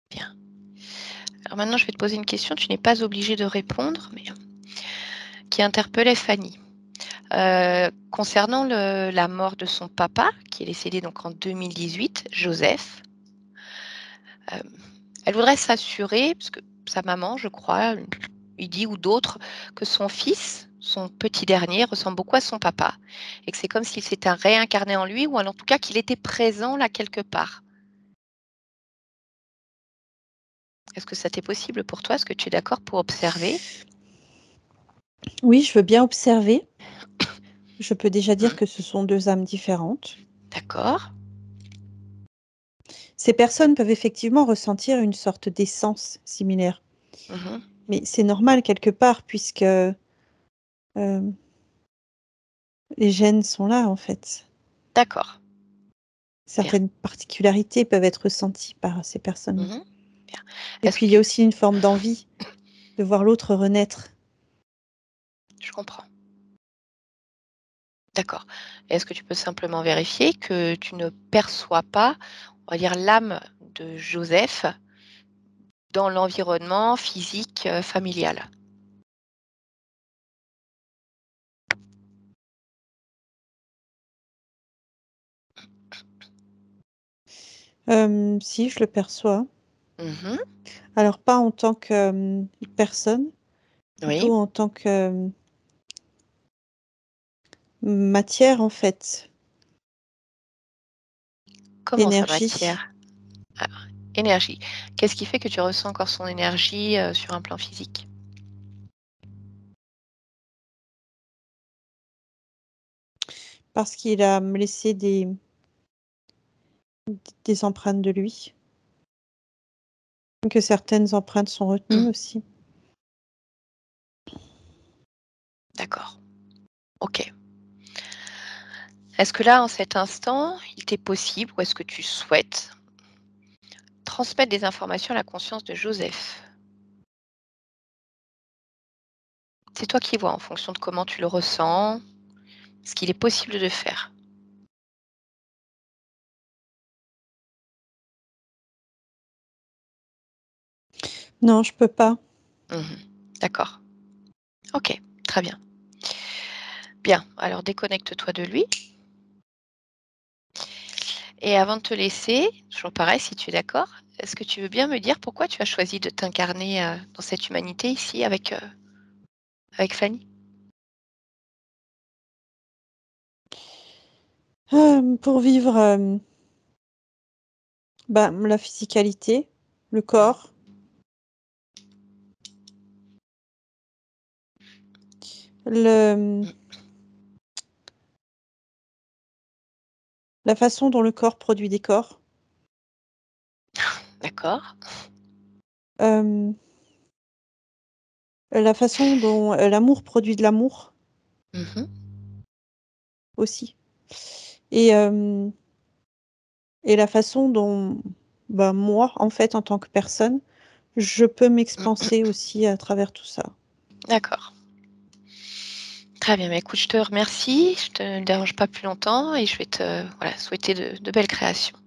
Bien. Alors maintenant, je vais te poser une question, tu n'es pas obligé de répondre, mais qui interpellait Fanny. Concernant la mort de son papa, qui est décédé donc en 2018, Joseph, hem, elle voudrait s'assurer, parce que sa maman, je crois, lui dit ou d'autres, que son fils, son petit dernier, ressemble beaucoup à son papa et que c'est comme s'il s'était réincarné en lui ou en tout cas qu'il était présent là quelque part. Est-ce que ça t'est possible pour toi? Est-ce que tu es d'accord pour observer? Oui, je veux bien observer. Je peux déjà dire Mmh. que ce sont 2 âmes différentes. D'accord. Ces personnes peuvent effectivement ressentir une sorte d'essence similaire, Mmh. mais c'est normal quelque part puisque, hem, les gènes sont là, en fait. D'accord. Bien. Certaines particularités peuvent être ressenties par ces personnes. Mmh. Bien. Et Est-ce puis que il y a tu aussi une forme d'envie de voir l'autre renaître. Je comprends. D'accord. Est-ce que tu peux simplement vérifier que tu ne perçois pas, on va dire, l'âme de Joseph dans l'environnement physique familial? Si, je le perçois. Mmh. Alors pas en tant que, personne, Oui. plutôt en tant que, matière, en fait, Comment ça, énergie. matière? Ah, énergie. Qu'est-ce qui fait que tu ressens encore son énergie, sur un plan physique? Parce qu'il a me laissé des empreintes de lui. Que certaines empreintes sont retenues aussi. D'accord. OK. Est-ce que là, en cet instant, il t'est possible ou est-ce que tu souhaites transmettre des informations à la conscience de Joseph? C'est toi qui vois en fonction de comment tu le ressens, ce qu'il est possible de faire. Non, je peux pas. Mmh. D'accord. OK, très bien. Bien, alors déconnecte-toi de lui et avant de te laisser, toujours pareil, si tu es d'accord, est-ce que tu veux bien me dire pourquoi tu as choisi de t'incarner, dans cette humanité ici avec Fanny? Pour vivre, la physicalité, le corps, le Mmh, la façon dont le corps produit des corps, d'accord. hem, la façon dont, l'amour produit de l'amour Mmh. aussi et hem et la façon dont, moi, en fait, en tant que personne, je peux m'expanser aussi à travers tout ça. D'accord. Très bien, bah, écoute, je te remercie, je te dérange pas plus longtemps et je vais te, voilà, souhaiter de belles créations.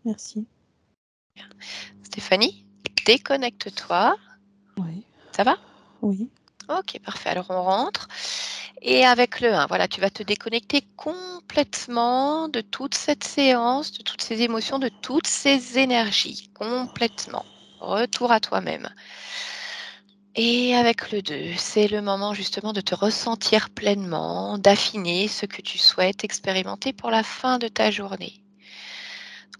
Merci. Stéphanie, déconnecte-toi, Oui, ça va? oui. OK, parfait. Alors on rentre et avec le 1, voilà, tu vas te déconnecter complètement de toute cette séance, de toutes ces émotions, de toutes ces énergies, complètement. Retour à toi-même. Et avec le 2, c'est le moment justement de te ressentir pleinement, d'affiner ce que tu souhaites expérimenter pour la fin de ta journée.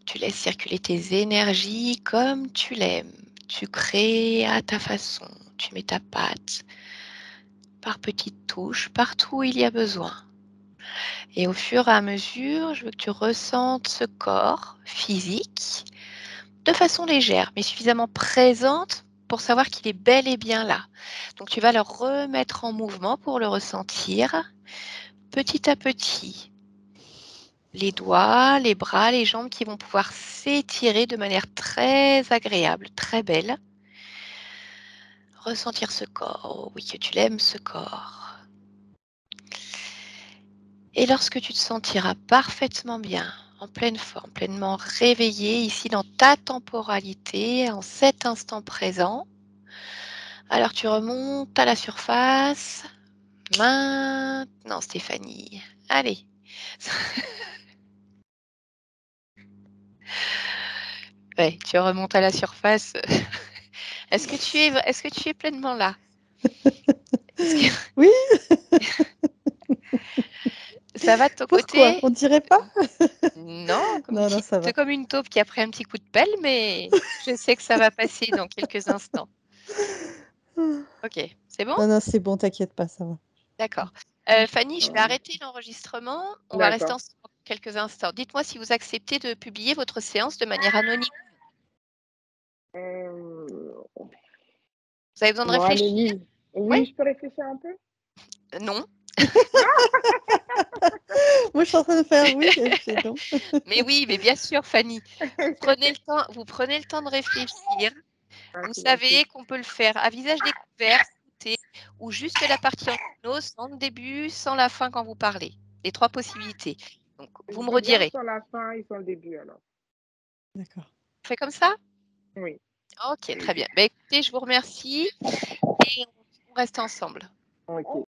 Tu laisses circuler tes énergies comme tu l'aimes. Tu crées à ta façon. Tu mets ta patte par petites touches partout où il y a besoin. Et au fur et à mesure, je veux que tu ressentes ce corps physique de façon légère, mais suffisamment présente pour savoir qu'il est bel et bien là. Donc tu vas le remettre en mouvement pour le ressentir petit à petit. Les doigts, les bras, les jambes qui vont pouvoir s'étirer de manière très agréable, très belle. Ressentir ce corps, oh oui que tu l'aimes ce corps. Et lorsque tu te sentiras parfaitement bien, en pleine forme, pleinement réveillé ici dans ta temporalité, en cet instant présent, alors tu remontes à la surface. Maintenant Stéphanie, allez. Ouais, tu remontes à la surface. Est-ce que tu es pleinement là? Est-ce que Oui, ça va de ton pourquoi? côté? On dirait pas? Non, comme Non, non, ça c'est va. comme une taupe qui a pris un petit coup de pelle, mais je sais que ça va passer dans quelques instants. OK, c'est bon? Non, non, c'est bon, t'inquiète pas, ça va. D'accord. Fanny, je vais arrêter l'enregistrement. On va rester D'accord. ensemble quelques instants. Dites-moi si vous acceptez de publier votre séance de manière anonyme. Euh, Vous avez besoin de non, réfléchir? anonyme. Oui? Oui, je peux réfléchir un peu? Non? Moi, je suis en train de faire oui, elle fait non. Mais oui, mais bien sûr Fanny. Vous prenez le temps de réfléchir. Ah, Vous c'est gentil. savez qu'on peut le faire à visage découvert, sauter ou juste la partie en mono, sans le début, sans la fin quand vous parlez. Les 3 possibilités. Donc Je vous me veux bien redirez. sur la fin et sur le début alors. D'accord. On fait comme ça? Oui. OK, très bien. Bah, écoutez, je vous remercie et on reste ensemble. Ok.